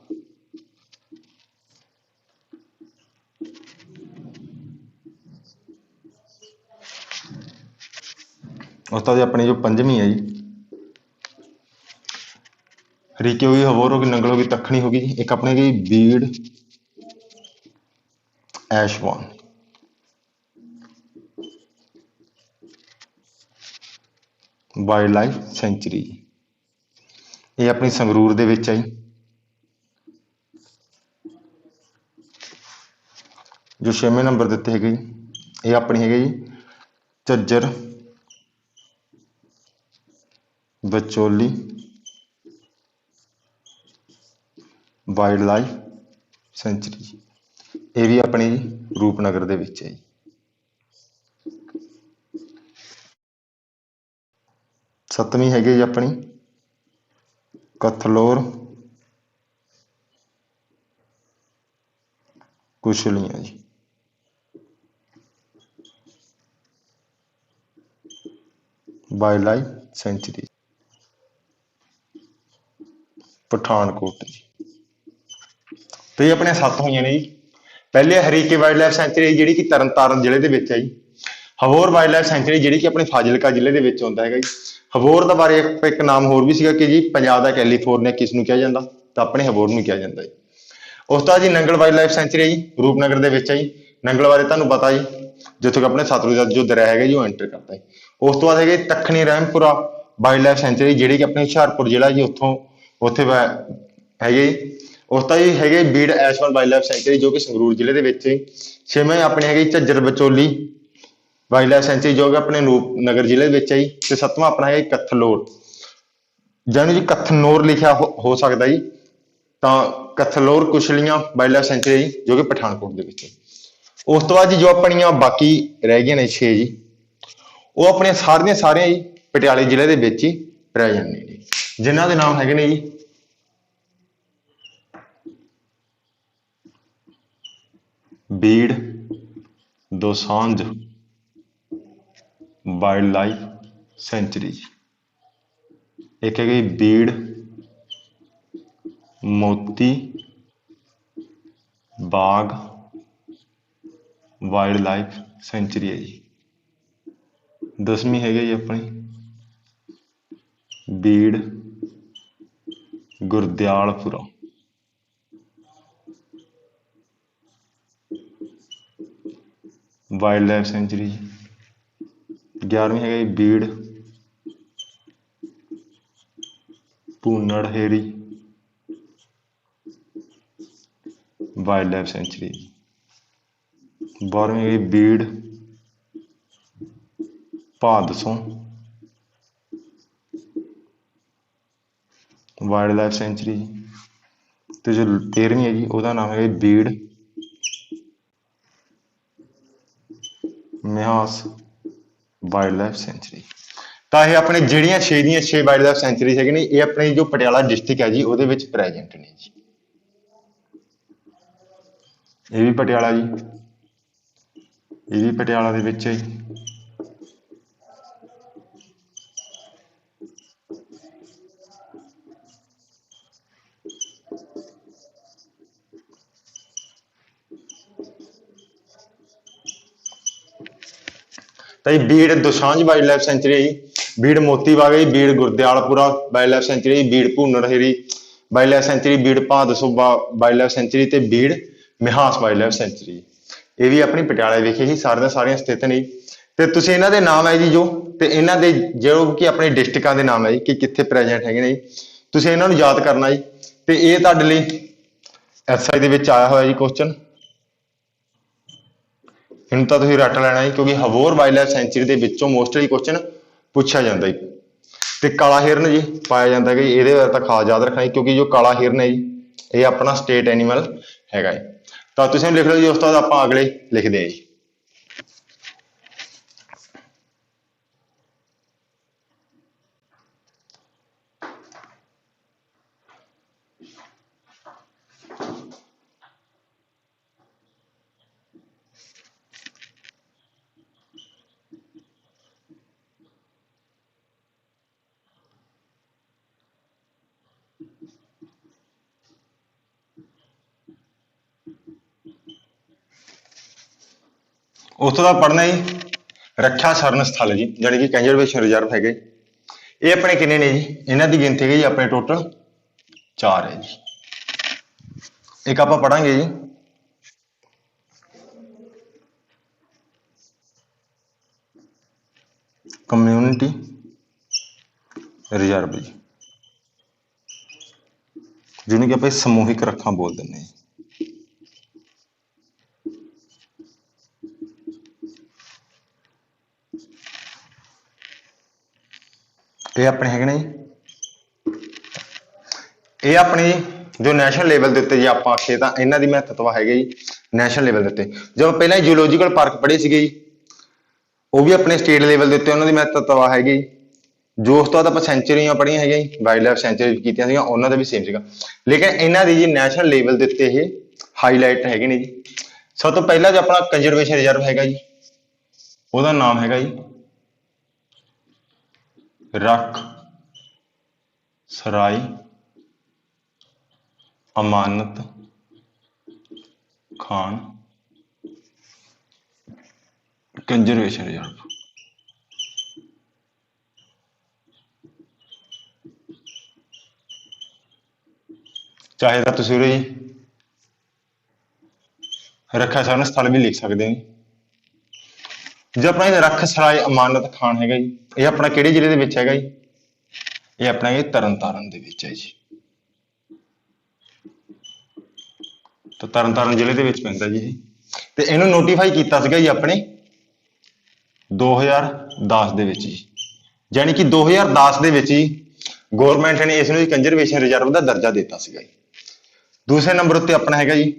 Speaker 1: ਉਸ ਤੋਂ ਬਾਅਦ ਆਪਣੀ ਜੋ ਪੰਜਵੀਂ ਹੈ ਜੀ ਹਰੀਕੇ ਹੋ ਗਈ, ਹਬੋਰ ਹੋ ਗਈ, ਨੰਗਲ ਹੋ ਗਈ, ਦੱਖਣੀ ਹੋ ਗਈ ਜੀ। ਇੱਕ ਆਪਣੀ ਹੈਗੀ ਬੀੜ ਐਸ਼ਵਾਨ ਵਾਈਲਡ ਲਾਈਫ ਸੈਂਚੁਰੀ। ਇਹ ਆਪਣੀ ਸੰਗਰੂਰ ਦੇ ਵਿੱਚ ਹੈ ਜੀ। ਜੋ 6ਵੇਂ ਨੰਬਰ ਦਿੱਤੇ ਹੈਗੇ ਜੀ ਇਹ ਆਪਣੀ ਹੈਗੇ ਜੀ ਝੱਜਰ ਵਿਚੋਲੀ ਵਾਈਲਡ ਲਾਈਫ ਸੈਂਚੁਰੀ। ਇਹ ਵੀ ਆਪਣੀ ਰੂਪਨਗਰ ਦੇ ਵਿੱਚ ਹੈ ਜੀ। ਸੱਤਵੀਂ ਹੈਗੀ ਜੀ ਆਪਣੀ ਕਥਲੋਰ ਕੁਸ਼ਲੀਆਂ ਜੀ। ਵਾਈਲਡ ਲਾਈਫ ਸੈਂਚੁਰੀ ਪਠਾਨਕੋਟ ਜੀ। ਤੇ ਇਹ ਆਪਣੇ 7 ਹੋਈਆਂ ਨੇ ਜੀ। ਪਹਿਲੇ ਹਰੀਕੇ ਵਾਈਲਡ ਲਾਈਫ ਸੈਂਚੁਰੀ ਜਿਹੜੀ ਕਿ ਤਰਨ ਤਾਰਨ ਜ਼ਿਲ੍ਹੇ ਦੇ ਵਿੱਚ ਹੈ ਜੀ। ਹਬੋਰ ਵਾਈਲਡ ਲਾਈਫ ਸੈਂਚੁਰੀ ਜਿਹੜੀ ਕਿ ਆਪਣੇ ਫਾਜ਼ਿਲਕਾ ਜ਼ਿਲ੍ਹੇ ਦੇ ਵਿੱਚ ਆਉਂਦਾ ਹੈਗਾ ਜੀ। ਹਬੋਰ ਦਾ ਬਾਰੇ ਇੱਕ ਨਾਮ ਹੋਰ ਵੀ ਸੀਗਾ ਕਿ ਜੀ ਪੰਜਾਬ ਦਾ ਕੈਲੀਫੋਰਨੀਆ ਕਿਸ ਨੂੰ ਕਿਹਾ ਜਾਂਦਾ? ਤਾਂ ਆਪਣੇ ਹਬੋਰ ਨੂੰ ਕਿਹਾ ਜਾਂਦਾ ਜੀ। ਉਸ ਤੋਂ ਬਾਅਦ ਜੀ ਨੰਗਲ ਵਾਈਲਡ ਲਾਈਫ ਸੈਂਚੁਰੀ ਹੈ ਜੀ ਰੂਪਨਗਰ ਦੇ ਵਿੱਚ ਹੈ ਜੀ। ਨੰਗਲ ਬਾਰੇ ਤੁਹਾਨੂੰ ਪਤਾ ਜੀ ਜਿੱਥੋਂ ਕਿ ਆਪਣੇ ਸਤਲੁਜ ਦਾ ਜੋ ਦਰਿਆ ਹੈਗਾ ਜੀ ਉਹ ਐਂਟਰ ਕਰਦਾ ਹੈ। ਉਸ ਤੋਂ ਬਾਅਦ ਹੈਗੇ ਦੱਖਣੀ ਰਹਿਮਪੁਰਾ ਵਾਈਲਡ ਲਾਈਫ ਸੈਂਚੁਰੀ ਜਿਹੜੀ ਕਿ ਆਪਣੇ ਹੁਸ਼ਿਆਰਪੁਰ ਜ਼ਿਲ੍ਹਾ ਜੀ ਉੱਥੇ ਹੈਗੇ ਜੀ। ਉਸ ਤੋਂ ਜੀ ਹੈਗੇ ਬੀੜ ਐਸ਼ਵਾਲ ਵਾਈਲਡ ਲਾਈਫ ਸੈਂਚੁਰੀ ਜੋ ਕਿ ਸੰਗਰੂਰ ਜ਼ਿਲ੍ਹੇ ਦੇ ਵਿੱਚ। 6ਵੇਂ ਆਪਣੇ ਹੈਗੇ ਝੱਜਰ ਵਿਚੋਲੀ ਵਾਈਲਡ ਲਾਈਫ ਸੈਂਚੁਰੀ ਜੋ ਕਿ ਆਪਣੇ ਰੂਪਨਗਰ ਜ਼ਿਲ੍ਹੇ ਵਿੱਚ ਹੈ ਜੀ। ਤੇ 7ਵਾਂ ਆਪਣਾ ਹੈ ਕਥਲੋਰ ਜਿਹਨੂੰ ਜੀ ਕਥਨੌਰ ਲਿਖਿਆ ਹੋ ਸਕਦਾ ਜੀ। ਤਾਂ ਕਥਲੋਰ ਕੁਸ਼ਲੀਆਂ ਵਾਈਲਡ ਲਾਈਫ ਸੈਂਚੁਰੀ ਜੋ ਕਿ ਪਠਾਨਕੋਟ ਦੇ ਵਿੱਚ ਹੈ। ਉਸ ਤੋਂ ਬਾਅਦ ਜੀ ਜੋ ਆਪਣੀਆਂ ਬਾਕੀ ਰਹਿ ਗਈਆਂ ਨੇ 6 ਜੀ ਉਹ ਆਪਣੀਆਂ ਸਾਰੀਆਂ ਜੀ ਪਟਿਆਲੇ ਜ਼ਿਲ੍ਹੇ ਦੇ ਵਿੱਚ ਹੀ ਰਹਿ ਜਾਂਦੇ ਨੇ ਜਿਨ੍ਹਾਂ ਦੇ ਨਾਮ ਹੈਗੇ ਨੇ ਜੀ ਬੀੜ ਦੋਸਾਂਝ ਵਾਈਲਡ ਲਾਈਫ ਸੈਂਚੁਰੀ। एक है Bir Moti Bagh wild life sanctuary है जी। 10वीं है जी अपनी बीड़ गुरदयालपुरा वाइल्ड लाइफ सेंचुरी। 11वीं है बीड़ भूनड़हेरी वाइल्ड लाइफ सेंचुरी। 12वीं है बीड़ भादसों वाइल्ड लाइफ सेंचुरी। तो जो 13वीं है जी उसका नाम है बीड़ ਮਿਹਾਸ ਵਾਈਲਡ ਲਾਈਫ ਸੈਂਚੁਰੀ। ਤਾਂ ਇਹ ਆਪਣੇ ਜਿਹੜੀਆਂ 6 ਦੀਆਂ 6 ਵਾਈਲਡ ਲਾਈਫ ਸੈਂਚੁਰੀ ਹੈਗੇ ਨੇ ਇਹ ਆਪਣੇ ਜੋ ਪਟਿਆਲਾ ਡਿਸਟ੍ਰਿਕਟ ਹੈ ਜੀ ਉਹਦੇ ਵਿੱਚ ਪ੍ਰੈਜ਼ੈਂਟ ਨੇ ਜੀ। ਇਹ ਵੀ ਪਟਿਆਲਾ ਜੀ, ਇਹ ਵੀ ਪਟਿਆਲਾ ਦੇ ਵਿੱਚ ਹੈ ਜੀ। ਤਾਂ ਜੀ ਬੀੜ ਦੋਸਾਂਝ ਵਾਈਲਡ ਲਾਈਫ ਸੈਂਚੁਰੀ ਹੈ ਜੀ, ਬੀੜ ਮੋਤੀ ਬਾਗ ਹੈ ਜੀ, ਬੀੜ ਗੁਰਦਿਆਲਪੁਰਾ ਵਾਈਲਡ ਲਾਈਫ ਸੈਂਚੁਰੀ, ਬੀੜ ਭੂਨੜਹੇਰੀ ਵਾਈਲਡ ਲਾਈਫ ਸੈਂਚੁਰੀ, ਬੀੜ ਭਾਦਸੋਂ ਵਾਈਲਡ ਲਾਈਫ ਸੈਂਚੁਰੀ ਤੇ ਬੀੜ ਮਿਹਾਸ ਵਾਈਲਡ ਲਾਈਫ ਸੈਂਚੁਰੀ। ਇਹ ਵੀ ਆਪਣੀ ਪਟਿਆਲੇ ਵਿਖੇ ਹੀ ਸਾਰੀਆਂ ਸਥਿਤ ਨੇ। ਤੇ ਤੁਸੀਂ ਇਹਨਾਂ ਦੇ ਨਾਮ ਹੈ ਜੀ ਜੋ ਤੇ ਇਹਨਾਂ ਦੇ ਜੋ ਕਿ ਆਪਣੇ ਡਿਸਟ੍ਰਿਕਾਂ ਦੇ ਨਾਮ ਹੈ ਜੀ ਕਿ ਕਿੱਥੇ ਪ੍ਰੈਜ਼ੈਂਟ ਹੈਗੇ ਨੇ ਜੀ, ਤੁਸੀਂ ਇਹਨਾਂ ਨੂੰ ਯਾਦ ਕਰਨਾ ਜੀ। ਤੇ ਇਹ ਤੁਹਾਡੇ ਲਈ ਐਸਆਈ ਦੇ ਵਿੱਚ ਆਇਆ ਹੋਇਆ ਜੀ ਕੁਐਸਚਨ, ਇਹਨੂੰ ਤਾਂ ਤੁਸੀਂ ਰੱਟ ਲੈਣਾ ਜੀ ਕਿਉਂਕਿ ਹਵੋਰ ਵਾਈਲਡ ਲਾਈਫ ਸੈਂਚੁਰੀ ਦੇ ਵਿੱਚੋਂ ਮੋਸਟਲੀ ਕੁਐਸਚਨ ਪੁੱਛਿਆ ਜਾਂਦਾ ਜੀ। ਤੇ ਕਾਲਾ ਹਿਰਨ ਜੀ ਪਾਇਆ ਜਾਂਦਾ ਕਿ ਇਹਦੇ ਬਾਰੇ ਤਾਂ ਖਾਸ ਯਾਦ ਰੱਖਣਾ ਜੀ ਕਿਉਂਕਿ ਜੋ ਕਾਲਾ ਹਿਰਨ ਹੈ ਜੀ ਇਹ ਆਪਣਾ ਸਟੇਟ ਐਨੀਮਲ ਹੈਗਾ ਜੀ। ਤਾਂ ਤੁਸੀਂ ਲਿਖ ਲਓ ਜੀ, ਉਸ ਤੋਂ ਬਾਅਦ ਆਪਾਂ ਅਗਲੇ ਲਿਖਦੇ ਹਾਂ ਜੀ। ਉੱਥੋਂ ਦਾ ਪੜ੍ਹਨਾ ਜੀ ਰੱਖਿਆ ਸਰਨ ਸਥਲ ਜੀ ਜਾਣੀ ਕਿ ਕੰਜ਼ਰਵੇਸ਼ਨ ਰਿਜ਼ਰਵ ਹੈਗੇ। ਇਹ ਆਪਣੇ ਕਿੰਨੇ ਨੇ ਜੀ, ਇਹਨਾਂ ਦੀ ਗਿਣਤੀ ਹੈਗੀ ਜੀ ਆਪਣੇ ਟੋਟਲ 4 ਹੈ ਜੀ। ਇੱਕ ਆਪਾਂ ਪੜਾਂਗੇ ਜੀ ਕਮਿਊਨਿਟੀ ਰਿਜ਼ਰਵ ਜੀ, ਜਿਹਨੂੰ ਕਿ ਆਪਾਂ ਸਮੂਹਿਕ ਰੱਖਾਂ ਬੋਲ ਦਿੰਦੇ ਹਾਂ। ਇਹ ਆਪਣੇ ਹੈਗੇ ਨੇ ਜੀ, ਇਹ ਆਪਣੇ ਜੋ ਨੈਸ਼ਨਲ ਲੈਵਲ ਦੇ ਉੱਤੇ ਜੇ ਆਪਾਂ ਆਖੀਏ ਤਾਂ ਇਹਨਾਂ ਦੀ ਮਹੱਤਤਾ ਹੈਗੀ ਜੀ ਨੈਸ਼ਨਲ ਲੈਵਲ ਦੇ ਉੱਤੇ। ਜਦੋਂ ਪਹਿਲਾਂ ਜੂਲੋਜੀਕਲ ਪਾਰਕ ਪੜ੍ਹੇ ਸੀਗੇ ਜੀ ਉਹ ਵੀ ਆਪਣੇ ਸਟੇਟ ਲੈਵਲ ਦੇ ਉੱਤੇ ਉਹਨਾਂ ਦੀ ਮਹੱਤਤਾ ਹੈਗੀ। ਜੋ ਉਸ ਤੋਂ ਬਾਅਦ ਆਪਾਂ ਸੈਂਚੁਰੀਆਂ ਪੜ੍ਹੀਆਂ ਹੈਗੀਆਂ ਜੀ ਵਾਈਲਡ ਲਾਈਫ ਸੈਂਚੁਰੀ ਕੀਤੀਆਂ ਸੀਗੀਆਂ ਉਹਨਾਂ ਦਾ ਵੀ ਸੇਮ ਸੀਗਾ, ਲੇਕਿਨ ਇਹਨਾਂ ਦੀ ਜੀ ਨੈਸ਼ਨਲ ਲੈਵਲ ਦੇ ਉੱਤੇ ਇਹ ਹਾਈਲਾਈਟ ਹੈਗੇ ਨੇ ਜੀ। ਸਭ ਤੋਂ ਪਹਿਲਾਂ ਜੋ ਆਪਣਾ ਕੰਜ਼ਰਵੇਸ਼ਨ ਰਿਜ਼ਰਵ ਹੈਗਾ ਜੀ ਉਹਦਾ ਨਾਮ ਹੈਗਾ ਜੀ ਰੱਖ ਸਰਾਏ ਅਮਾਨਤ ਖਾਨ ਕੰਜ਼ਰਵੇਸ਼ਨ ਰਿਜ਼ਰਵ। ਚਾਹੇ ਤਾਂ ਤੁਸੀਂ ਉਰੇ ਰੱਖਿਆ ਸਰਨ ਸਥਲ ਵੀ ਲਿਖ ਸਕਦੇ ਹੋ। ਜੋ ਆਪਣਾ ਇਹ ਰੱਖ ਸਰਾਏ ਅਮਾਨਤ ਖਾਨ ਹੈਗਾ ਜੀ ਇਹ ਆਪਣਾ ਕਿਹੜੇ ਜ਼ਿਲ੍ਹੇ ਦੇ ਵਿੱਚ ਹੈਗਾ ਜੀ, ਇਹ ਆਪਣਾ ਇਹ ਤਰਨਤਾਰਨ ਦੇ ਵਿੱਚ ਹੈ ਜੀ। ਤਾਂ ਤਰਨਤਾਰਨ ਜ਼ਿਲ੍ਹੇ ਦੇ ਵਿੱਚ ਪੈਂਦਾ ਜੀ ਇਹ। ਤੇ ਇਹਨੂੰ ਨੋਟੀਫਾਈ ਕੀਤਾ ਸੀਗਾ ਜੀ ਆਪਣੇ 2010 ਦੇ ਵਿੱਚ ਜੀ, ਯਾਨੀ ਕਿ 2010 ਦੇ ਵਿੱਚ ਹੀ ਗੌਰਮੈਂਟ ਨੇ ਇਸ ਨੂੰ ਕੰਜ਼ਰਵੇਸ਼ਨ ਰਿਜ਼ਰਵ ਦਾ ਦਰਜਾ ਦਿੱਤਾ ਸੀਗਾ ਜੀ। ਦੂਸਰੇ ਨੰਬਰ ਉੱਤੇ ਆਪਣਾ ਹੈਗਾ ਜੀ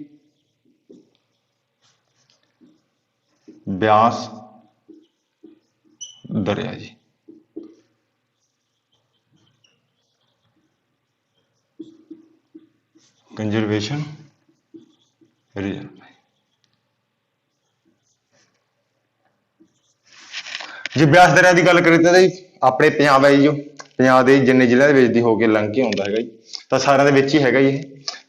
Speaker 1: ਬਿਆਸ ਦਰਿਆ ਜੀ, ਕੰਜ਼ਰਵੇਸ਼ਨ ਰਿਜ਼ਰਵ। ਜੇ ਬਿਆਸ ਦਰਿਆ ਦੀ ਗੱਲ ਕਰੀਏ ਤਾਂ ਆਪਣੇ ਪੰਜਾਬ ਹੈ ਜੋ ਪੰਜਾਬ ਦੇ ਜਿੰਨੇ ਜ਼ਿਲ੍ਹਿਆਂ ਦੇ ਵਿੱਚ ਦੀ ਹੋ ਕੇ ਲੰਘ ਕੇ ਆਉਂਦਾ ਹੈਗਾ ਜੀ, ਤਾਂ ਸਾਰਿਆਂ ਦੇ ਵਿੱਚ ਹੀ ਹੈਗਾ ਜੀ ਇਹ।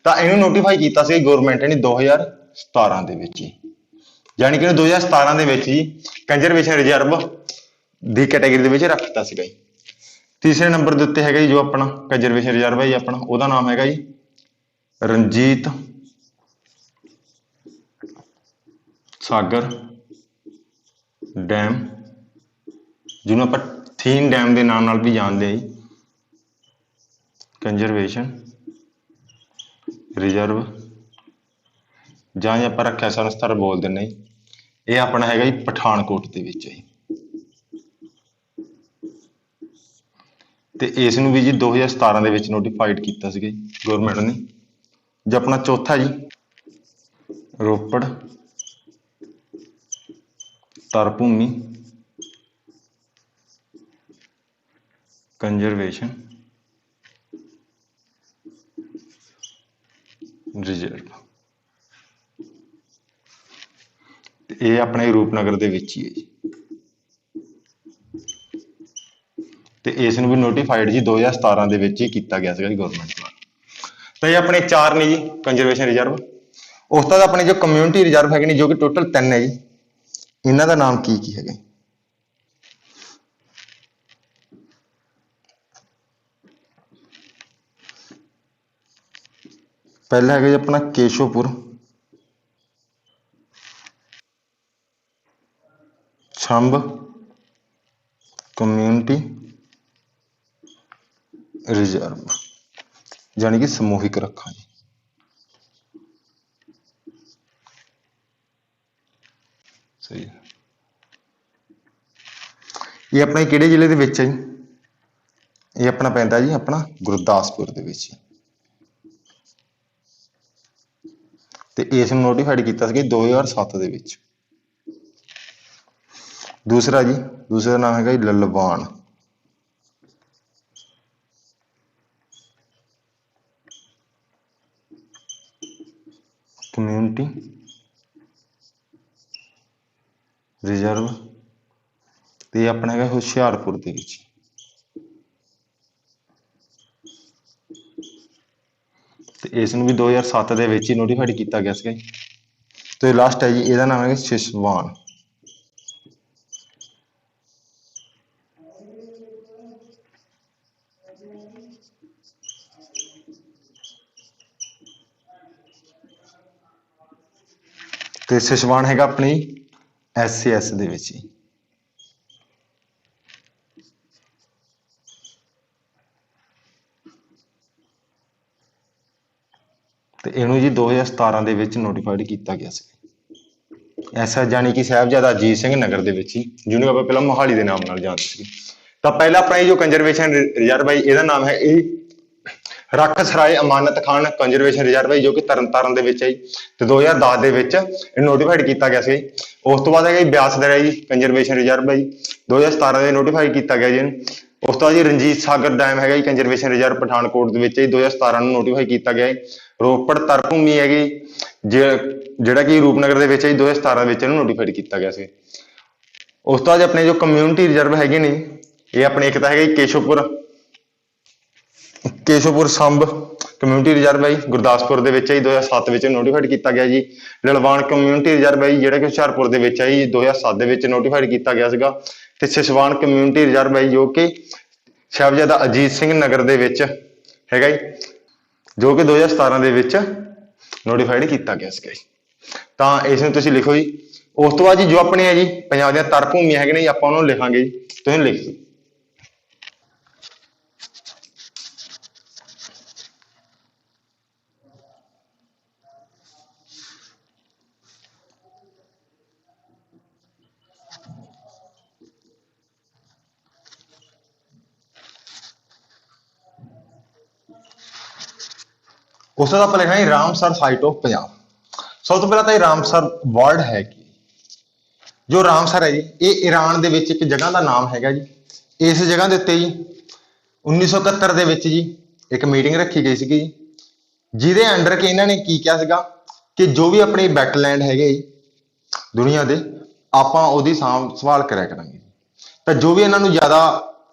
Speaker 1: ਤਾਂ ਇਹਨੂੰ ਨੋਟੀਫਾਈ ਕੀਤਾ ਸੀ ਗਵਰਨਮੈਂਟ ਨੇ 2017 ਦੇ ਵਿੱਚ ਹੀ, ਯਾਨੀ ਕਿ 2017 ਦੇ ਵਿੱਚ ਹੀ ਕੰਜ਼ਰਵੇਸ਼ਨ ਰਿਜ਼ਰਵ ਦੀ ਕੈਟਾਗਰੀ ਦੇ ਵਿੱਚ ਰੱਖ ਦਿੱਤਾ ਸੀਗਾ ਜੀ। ਤੀਸਰੇ ਨੰਬਰ ਦੇ ਉੱਤੇ ਹੈਗਾ ਜੀ ਜੋ ਆਪਣਾ ਕੰਜ਼ਰਵੇਸ਼ਨ ਰਿਜ਼ਰਵ ਹੈ ਜੀ ਆਪਣਾ, ਉਹਦਾ ਨਾਮ ਹੈਗਾ ਜੀ ਰਣਜੀਤ ਸਾਗਰ ਡੈਮ, ਜਿਹਨੂੰ ਆਪਾਂ ਥੀਨ ਡੈਮ ਦੇ ਨਾਮ ਨਾਲ ਵੀ ਜਾਣਦੇ ਹਾਂ ਜੀ। ਕੰਜ਼ਰਵੇਸ਼ਨ ਰਿਜ਼ਰਵ ਜਾਂ ਆਪਾਂ ਰੱਖਿਆ ਸਨਸਥਲ ਬੋਲ ਦਿੰਦੇ ਜੀ। ਇਹ ਆਪਣਾ ਹੈਗਾ ਜੀ ਪਠਾਨਕੋਟ ਦੇ ਵਿੱਚ ਹੈ ਜੀ। ਤੇ ਇਸ ਨੂੰ ਵੀ ਜੀ 2017 ਦੇ ਵਿੱਚ ਨੋਟੀਫਾਈਡ ਕੀਤਾ ਸੀਗਾ ਜੀ ਗਵਰਨਮੈਂਟ ਨੇ। ਜੋ ਆਪਣਾ ਚੌਥਾ ਜੀ ਰੋਪੜ ਤਰਭੂਮੀ ਕੰਜ਼ਰਵੇਸ਼ਨ ਰਿਜ਼ਰਵ, ਤੇ ਇਹ ਆਪਣੇ ਰੂਪਨਗਰ ਦੇ ਵਿੱਚ ਹੀ ਹੈ ਜੀ। ਤੇ ਇਸ ਨੂੰ ਵੀ ਨੋਟੀਫਾਈਡ ਜੀ 2017 ਦੇ ਵਿੱਚ ਹੀ ਕੀਤਾ ਗਿਆ ਸੀਗਾ ਜੀ ਗਵਰਨਮੈਂਟ ਦੁਆਰਾ। ਤਾਂ ਇਹ ਆਪਣੇ 4 ਨੇ ਜੀ ਕੰਜ਼ਰਵੇਸ਼ਨ ਰਿਜ਼ਰਵ। ਉਸ ਤੋਂ ਬਾਅਦ ਆਪਣੇ ਜੋ ਕਮਿਊਨਿਟੀ ਰਿਜ਼ਰਵ ਹੈਗੇ ਨੇ ਜੋ ਕਿ ਟੋਟਲ 3 ਹੈ ਜੀ, ਇਹਨਾਂ ਦਾ ਨਾਮ ਕੀ ਕੀ ਹੈਗਾ? ਪਹਿਲਾ ਹੈਗਾ ਜੀ ਆਪਣਾ ਕੇਸ਼ਵਪੁਰ ਛੰਬ ਕਮਿਊਨਿਟੀ ਰਿਜ਼ਰਵ, ਜਾਣੀ ਕਿ ਸਮੂਹਿਕ ਰੱਖਾਂ ਜੀ। ਸਹੀ ਹੈ। ਇਹ ਆਪਣੇ ਕਿਹੜੇ ਜ਼ਿਲ੍ਹੇ ਦੇ ਵਿੱਚ ਹੈ ਜੀ? ਇਹ ਆਪਣਾ ਪੈਂਦਾ ਜੀ ਆਪਣਾ ਗੁਰਦਾਸਪੁਰ ਦੇ ਵਿੱਚ। ਤੇ ਇਸ ਨੂੰ ਨੋਟੀਫਾਈਡ ਕੀਤਾ ਸੀ 2007 ਦੇ ਵਿੱਚ। ਦੂਸਰਾ ਜੀ, ਦੂਸਰਾ ਨਾਮ ਹੈਗਾ ਜੀ ਲਲਵਾਨ ਕਮਿਊਨਿਟੀ ਰਿਜ਼ਰਵ, ਤੇ ਆਪਣਾ ਹੈਗਾ ਹੁਸ਼ਿਆਰਪੁਰ ਦੇ ਵਿੱਚ। ਤੇ ਇਸ ਨੂੰ ਵੀ 2007 ਦੇ ਵਿੱਚ ਹੀ ਨੋਟੀਫਾਈਡ ਕੀਤਾ ਗਿਆ ਸੀ। ਤੇ ਲਾਸਟ ਹੈ ਜੀ, ਇਹਦਾ ਨਾਮ ਹੈਗਾ ਸਿਸਵਾਨ ਤੇ ਸਿਸਵਾਨ ਹੈਗਾ ਆਪਣੀ SAS ਦੇ ਵਿੱਚ ਹੀ। ਤੇ ਇਹਨੂੰ ਜੀ 2017 ਦੇ ਵਿੱਚ ਨੋਟੀਫਾਈਡ ਕੀਤਾ ਗਿਆ ਸੀ। ਐਸਾ ਜਾਣੀ ਕਿ ਸਾਹਿਬਜ਼ਾਦਾ ਅਜੀਤ ਸਿੰਘ ਨਗਰ ਦੇ ਵਿੱਚ ਹੀ, ਜਿਹਨੂੰ ਆਪਾਂ ਪਹਿਲਾਂ ਮੋਹਾਲੀ ਦੇ ਨਾਮ ਨਾਲ ਜਾਣਦੇ ਸੀ। ਤਾਂ ਪਹਿਲਾ ਆਪਣਾ ਇਹ ਜੋ ਕੰਜ਼ਰਵੇਸ਼ਨ ਰਿਜ਼ਰਵ ਹੈ ਇਹਦਾ ਨਾਮ ਹੈ ਇਹ ਰੱਖ ਸਰਾਏ ਅਮਾਨਤ ਖਾਨ ਕੰਜ਼ਰਵੇਸ਼ਨ ਰਿਜ਼ਰਵ ਹੈ ਜੋ ਕਿ ਤਰਨਤਾਰਨ ਦੇ ਵਿੱਚ ਹੈ ਜੀ। ਤੇ 2010 ਦੇ ਵਿੱਚ ਇਹ ਨੋਟੀਫਾਈਡ ਕੀਤਾ ਗਿਆ ਸੀ। ਉਸ ਤੋਂ ਬਾਅਦ ਹੈਗਾ ਜੀ ਬਿਆਸ ਦਰਿਆ ਜੀ ਕੰਜ਼ਰਵੇਸ਼ਨ ਰਿਜ਼ਰਵ ਹੈ ਜੀ, 2017 ਦੇ ਨੋਟੀਫਾਈ ਕੀਤਾ ਗਿਆ ਜੀ ਇਹਨੂੰ। ਉਸ ਤੋਂ ਬਾਅਦ ਜੀ ਰਣਜੀਤ ਸਾਗਰ ਡੈਮ ਹੈਗਾ ਜੀ ਕੰਜ਼ਰਵੇਸ਼ਨ ਰਿਜ਼ਰਵ ਪਠਾਨਕੋਟ ਦੇ ਵਿੱਚ ਹੀ, 2017 ਨੂੰ ਨੋਟੀਫਾਈ ਕੀਤਾ ਗਿਆ ਹੈ। ਰੋਪੜ ਤਰਭੂਮੀ ਹੈਗੀ ਜਿਹੜਾ ਕਿ ਰੂਪਨਗਰ ਦੇ ਵਿੱਚ ਹੈ 2017 ਵਿੱਚ ਇਹਨੂੰ ਨੋਟੀਫਾਈਡ ਕੀਤਾ ਗਿਆ ਸੀ। ਉਸ ਤੋਂ ਬਾਅਦ ਆਪਣੇ ਜੋ ਕਮਿਊਨਿਟੀ ਰਿਜ਼ਰਵ ਹੈਗੇ ਨੇ ਇਹ ਆਪਣੇ ਇੱਕ ਤਾਂ ਹੈਗਾ ਜੀ ਕੇਸ਼ਵਪੁਰ ਸੰਭ ਕਮਿਊਨਿਟੀ ਰਿਜ਼ਰਵ ਹੈ ਗੁਰਦਾਸਪੁਰ ਦੇ ਵਿੱਚ ਹੈ 2007 ਵਿੱਚ ਨੋਟੀਫਾਈਡ ਕੀਤਾ ਗਿਆ ਜੀ। ਲਲਵਾਨ ਕਮਿਊਨਿਟੀ ਰਿਜ਼ਰਵ ਹੈ ਜਿਹੜਾ ਕਿ ਹੁਸ਼ਿਆਰਪੁਰ ਦੇ ਵਿੱਚ ਹੈ 2007 ਦੇ ਵਿੱਚ ਨੋਟੀਫਾਈਡ ਕੀਤਾ ਗਿਆ ਸੀਗਾ। ਤੇ ਸਿਸਵਾਨ ਕਮਿਊਨਿਟੀ ਰਿਜ਼ਰਵ ਹੈ ਜੋ ਕਿ ਸਾਹਿਬਜ਼ਾਦਾ ਅਜੀਤ ਸਿੰਘ ਨਗਰ ਦੇ ਵਿੱਚ ਹੈਗਾ ਜੀ, ਜੋ ਕਿ 2017 ਦੇ ਵਿੱਚ ਨੋਟੀਫਾਈਡ ਕੀਤਾ ਗਿਆ ਸੀਗਾ ਜੀ। ਤਾਂ ਇਸ ਨੂੰ ਤੁਸੀਂ ਲਿਖੋ ਜੀ। ਉਸ ਤੋਂ ਬਾਅਦ ਜੀ ਜੋ ਆਪਣੇ ਹੈ ਜੀ ਪੰਜਾਬ ਦੀਆਂ ਤਰਭੂਮੀਆਂ ਹੈਗੇ ਨੇ ਜੀ ਆਪਾਂ ਉਹਨੂੰ ਲਿਖਾਂਗੇ ਜੀ, ਤੁਸੀਂ ਲਿਖ ਦਿਓ। ਉਸ ਤੋਂ ਆਪਾਂ ਲਿਖਣਾ ਹੈ ਰਾਮਸਰ ਸਾਈਟ ਆਫ ਪੰਜਾਬ। ਸਭ ਤੋਂ ਪਹਿਲਾਂ ਤਾਂ ਇਹ ਰਾਮਸਰ ਵਰਡ ਹੈ ਕੀ? ਜੋ ਰਾਮਸਰ ਹੈ ਜੀ ਇਹ ਈਰਾਨ ਦੇ ਵਿੱਚ ਇੱਕ ਜਗ੍ਹਾ ਦਾ ਨਾਮ ਹੈਗਾ ਜੀ। ਇਸ ਜਗ੍ਹਾ ਦੇ ਉੱਤੇ ਜੀ 1971 ਦੇ ਵਿੱਚ ਜੀ ਇੱਕ ਮੀਟਿੰਗ ਰੱਖੀ ਗਈ ਸੀਗੀ ਜੀ, ਜਿਹਦੇ ਅੰਡਰ ਕਿ ਇਹਨਾਂ ਨੇ ਕੀ ਕਿਹਾ ਸੀਗਾ ਕਿ ਜੋ ਵੀ ਆਪਣੇ ਵੈਟਲੈਂਡ ਹੈਗੇ ਦੁਨੀਆ ਦੇ ਆਪਾਂ ਉਹਦੀ ਸਾਂਭ ਸੰਭਾਲ ਕਰਿਆ ਕਰਾਂਗੇ। ਤਾਂ ਜੋ ਵੀ ਇਹਨਾਂ ਨੂੰ ਜ਼ਿਆਦਾ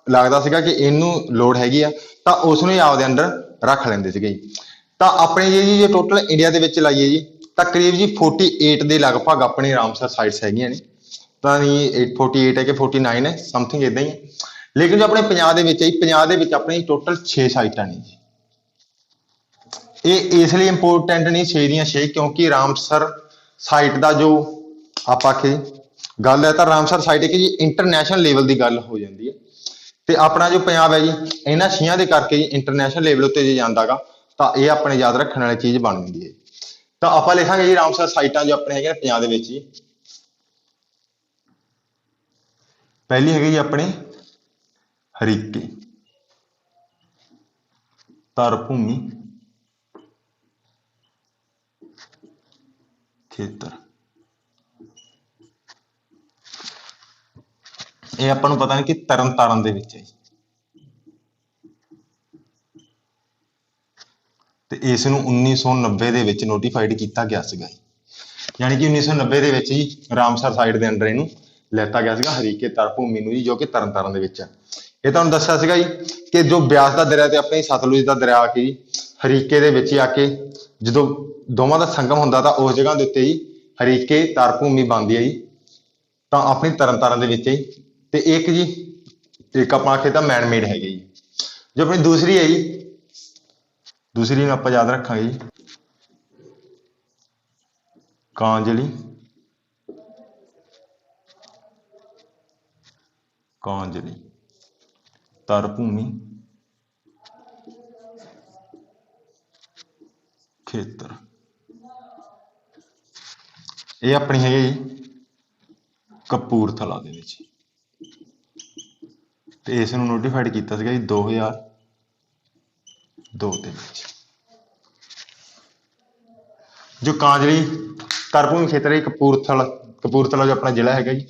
Speaker 1: ਲੱਗਦਾ ਸੀਗਾ ਕਿ ਇਹਨੂੰ ਲੋੜ ਹੈਗੀ ਆ ਤਾਂ ਉਸ ਨੂੰ ਹੀ ਆਪਦੇ ਅੰਡਰ ਰੱਖ ਲੈਂਦੇ ਸੀਗੇ ਜੀ। ਤਾਂ ਆਪਣੇ ਜੇ ਟੋਟਲ ਇੰਡੀਆ ਦੇ ਵਿੱਚ ਲਾਈਏ ਜੀ ਤਾਂ ਕਰੀਬ ਜੀ 48 ਦੇ ਲਗਭਗ ਆਪਣੇ ਰਾਮਸਰ ਸਾਈਟਸ ਹੈਗੀਆਂ ਨੇ। ਤਾਂ ਨਹੀਂ 48 ਹੈ ਕਿ 49 ਹੈ ਸਮਥਿੰਗ ਇਦਾਂ ਹੀ ਹੈ। ਲੇਕਿਨ ਜੋ ਆਪਣੇ ਪੰਜਾਬ ਦੇ ਵਿੱਚ ਹੈ ਜੀ, ਪੰਜਾਬ ਦੇ ਵਿੱਚ ਆਪਣੇ ਟੋਟਲ 6 ਸਾਈਟਾਂ ਨੇ ਜੀ। ਇਹ ਇਸ ਲਈ ਇੰਪੋਰਟੈਂਟ ਨਹੀਂ 6 ਦੀਆਂ 6 ਕਿਉਂਕਿ ਰਾਮਸਰ ਸਾਈਟ ਦਾ ਜੋ ਆਪਾਂ ਆਖੇ ਗੱਲ ਹੈ ਤਾਂ ਰਾਮਸਰ ਸਾਈਟ ਇੱਕ ਜੀ ਇੰਟਰਨੈਸ਼ਨਲ ਲੈਵਲ ਦੀ ਗੱਲ ਹੋ ਜਾਂਦੀ ਹੈ। ਤੇ ਆਪਣਾ ਜੋ ਪੰਜਾਬ ਹੈ ਜੀ ਇਹਨਾਂ ਛੀਆਂ ਦੇ ਕਰਕੇ ਜੀ ਇੰਟਰਨੈਸ਼ਨਲ ਲੈਵਲ ਉੱਤੇ ਜੇ ਜਾਂਦਾਗਾ ਤਾਂ ਇਹ ਆਪਣੇ ਯਾਦ ਰੱਖਣ ਵਾਲੀ ਚੀਜ਼ ਬਣ ਜਾਂਦੀ ਹੈ। ਤਾਂ ਆਪਾਂ ਲਿਖਾਂਗੇ ਜੀ ਰਾਮਸਰ ਸਾਈਟਾਂ ਜੋ ਆਪਣੇ ਹੈਗੇ ਪੰਜਾਬ ਦੇ ਵਿੱਚ ਜੀ। ਪਹਿਲੀ ਹੈਗੀ ਜੀ ਆਪਣੇ ਹਰੀਕੇ ਧਰ ਭੂਮੀ ਖੇਤਰ। ਇਹ ਆਪਾਂ ਨੂੰ ਪਤਾ ਨਹੀਂ ਕਿ ਤਰਨ ਤਾਰਨ ਦੇ ਵਿੱਚ ਹੈ ਤੇ ਇਸ ਨੂੰ 1990 ਦੇ ਵਿੱਚ ਨੋਟੀਫਾਈਡ ਕੀਤਾ ਗਿਆ ਸੀਗਾ। ਯਾਨੀ ਕਿ 1990 ਦੇ ਵਿੱਚ ਹੀ ਰਾਮਸਰ ਸਾਈਟ ਦੇ ਅੰਡਰ ਇਹਨੂੰ ਲੈਤਾ ਗਿਆ ਸੀਗਾ ਹਰੀਕੇ ਧਰ ਭੂਮੀ ਨੂੰ ਜੀ, ਜੋ ਕਿ ਤਰਨ ਤਾਰਨ ਦੇ ਵਿੱਚ ਹੈ। ਇਹ ਤੁਹਾਨੂੰ ਦੱਸਿਆ ਸੀਗਾ ਜੀ ਕਿ ਜੋ ਬਿਆਸ ਦਾ ਦਰਿਆ ਤੇ ਆਪਣੇ ਸਤਲੁਜ ਦਾ ਦਰਿਆ ਆ ਕੇ ਜੀ ਹਰੀਕੇ ਦੇ ਵਿੱਚ ਹੀ ਆ ਕੇ ਜਦੋਂ ਦੋਵਾਂ ਦਾ ਸੰਗਮ ਹੁੰਦਾ ਤਾਂ ਉਸ ਜਗ੍ਹਾ ਦੇ ਉੱਤੇ ਹੀ ਹਰੀਕੇ ਧਰ ਭੂਮੀ ਬਣਦੀ ਹੈ ਜੀ। ਤਾਂ ਆਪਣੀ ਤਰਨ ਤਾਰਨ ਦੇ ਵਿੱਚ ਹੀ ਤੇ ਇੱਕ ਜੀ ਇੱਕ ਆਪਾਂ ਆਖੇ ਤਾਂ ਮੈਨ ਮੇਡ ਹੈਗੇ ਜੀ। ਜੋ ਆਪਣੀ ਦੂਸਰੀ ਹੈ ਜੀ, ਦੂਸਰੀ ਨੂੰ ਆਪਾਂ ਯਾਦ ਰੱਖਾਂਗੇ ਜੀ ਕਾਂਜਲੀ ਧਰ ਭੂਮੀ ਖੇਤਰ। ਇਹ ਆਪਣੀ ਹੈਗੀ ਜੀ ਕਪੂਰਥਲਾ ਦੇ ਵਿੱਚ ਤੇ ਇਸ ਨੂੰ ਨੋਟੀਫਾਈਡ ਕੀਤਾ ਸੀਗਾ ਜੀ 2002 ਦੇ ਵਿੱਚ। ਜੋ ਕਾਂਜਲੀ ਧਰ ਭੂਮੀ ਖੇਤਰ ਹੈ ਕਪੂਰਥਲਾ ਜੋ ਆਪਣਾ ਜ਼ਿਲ੍ਹਾ ਹੈਗਾ ਜੀ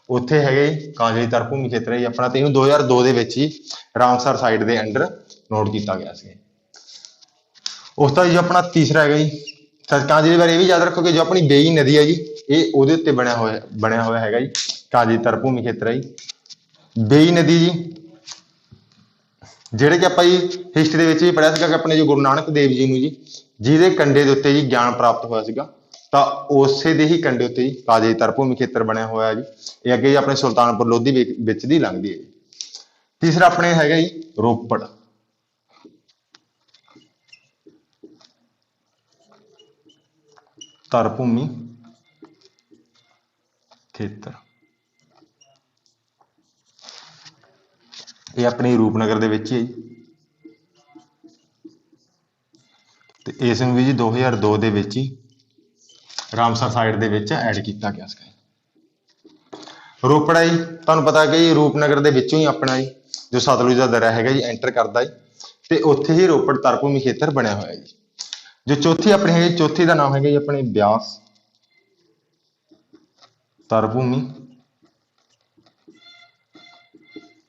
Speaker 1: ਉੱਥੇ ਹੈਗੇ ਕਾਂਜਲੀ ਧਰ ਭੂਮੀ ਖੇਤਰ ਹੈ ਜੀ ਆਪਣਾ। ਤੇ ਇਹਨੂੰ 2002 ਦੇ ਵਿੱਚ ਹੀ ਰਾਮਸਰ ਸਾਈਟ ਦੇ ਅੰਡਰ ਨੋਟ ਕੀਤਾ ਗਿਆ ਸੀ। ਉਸ ਤੋਂ ਜੋ ਆਪਣਾ ਤੀਸਰਾ ਹੈਗਾ ਜੀ ਕਾਂਜਲੀ ਬਾਰੇ ਇਹ ਵੀ ਯਾਦ ਰੱਖੋ ਕਿ ਜੋ ਆਪਣੀ ਬੇਈ ਨਦੀ ਹੈ ਜੀ ਇਹ ਉਹਦੇ ਉੱਤੇ ਬਣਿਆ ਹੋਇਆ ਹੈਗਾ ਜੀ ਕਾਂਜਲੀ ਧਰ ਭੂਮੀ ਖੇਤਰ ਹੈ ਜੀ। ਬੇਈ ਨਦੀ ਜੀ ਜਿਹੜੇ ਕਿ ਆਪਾਂ ਜੀ ਹਿਸਟਰੀ ਦੇ ਵਿੱਚ ਵੀ ਪੜ੍ਹਿਆ ਸੀਗਾ ਕਿ ਆਪਣੇ ਜੋ ਗੁਰੂ ਨਾਨਕ ਦੇਵ ਜੀ ਨੂੰ ਜੀ ਜਿਹਦੇ ਕੰਢੇ ਦੇ ਉੱਤੇ ਜੀ ਗਿਆਨ ਪ੍ਰਾਪਤ ਹੋਇਆ ਸੀਗਾ ਤਾਂ ਉਸੇ ਦੇ ਹੀ ਕੰਢੇ ਉੱਤੇ ਜੀ ਕਾਂਜਲੀ ਧਰ ਭੂਮੀ ਖੇਤਰ ਬਣਿਆ ਹੋਇਆ ਜੀ। ਇਹ ਅੱਗੇ ਜੀ ਆਪਣੇ ਸੁਲਤਾਨਪੁਰ ਲੋਧੀ ਵਿੱਚ ਦੀ ਲੰਘਦੀ ਹੈ ਜੀ। ਤੀਸਰਾ ਆਪਣੇ ਹੈਗਾ ਜੀ ਰੋਪੜ ਧਰ ਭੂਮੀ ਖੇਤਰ। ਇਹ ਆਪਣੀ ਰੂਪਨਗਰ ਦੇ ਵਿੱਚ ਹੀ ਹੈ ਜੀ ਤੇ ਇਸ ਨੂੰ ਵੀ ਜੀ 2002 ਦੇ ਵਿੱਚ ਹੀ ਰਾਮਸਰ ਸਾਈਟ ਦੇ ਵਿੱਚ ਐਡ ਕੀਤਾ ਗਿਆ ਸੀ। ਰੋਪੜ ਹੈ ਜੀ ਤੁਹਾਨੂੰ ਪਤਾ ਕਿ ਰੂਪਨਗਰ ਦੇ ਵਿੱਚੋਂ ਹੀ ਆਪਣਾ ਜੀ ਜੋ ਸਤਲੁਜ ਦਾ ਦਰਿਆ ਹੈਗਾ ਜੀ ਐਂਟਰ ਕਰਦਾ ਹੈ ਤੇ ਉੱਥੇ ਹੀ ਰੋਪੜ ਧਰ ਭੂਮੀ ਖੇਤਰ ਬਣਿਆ ਹੋਇਆ ਜੀ। ਜੋ ਚੌਥੀ ਆਪਣੀ ਹੈਗੀ ਚੌਥੀ ਦਾ ਨਾਮ ਹੈਗਾ ਜੀ ਆਪਣੇ ਬਿਆਸ ਧਰ ਭੂਮੀ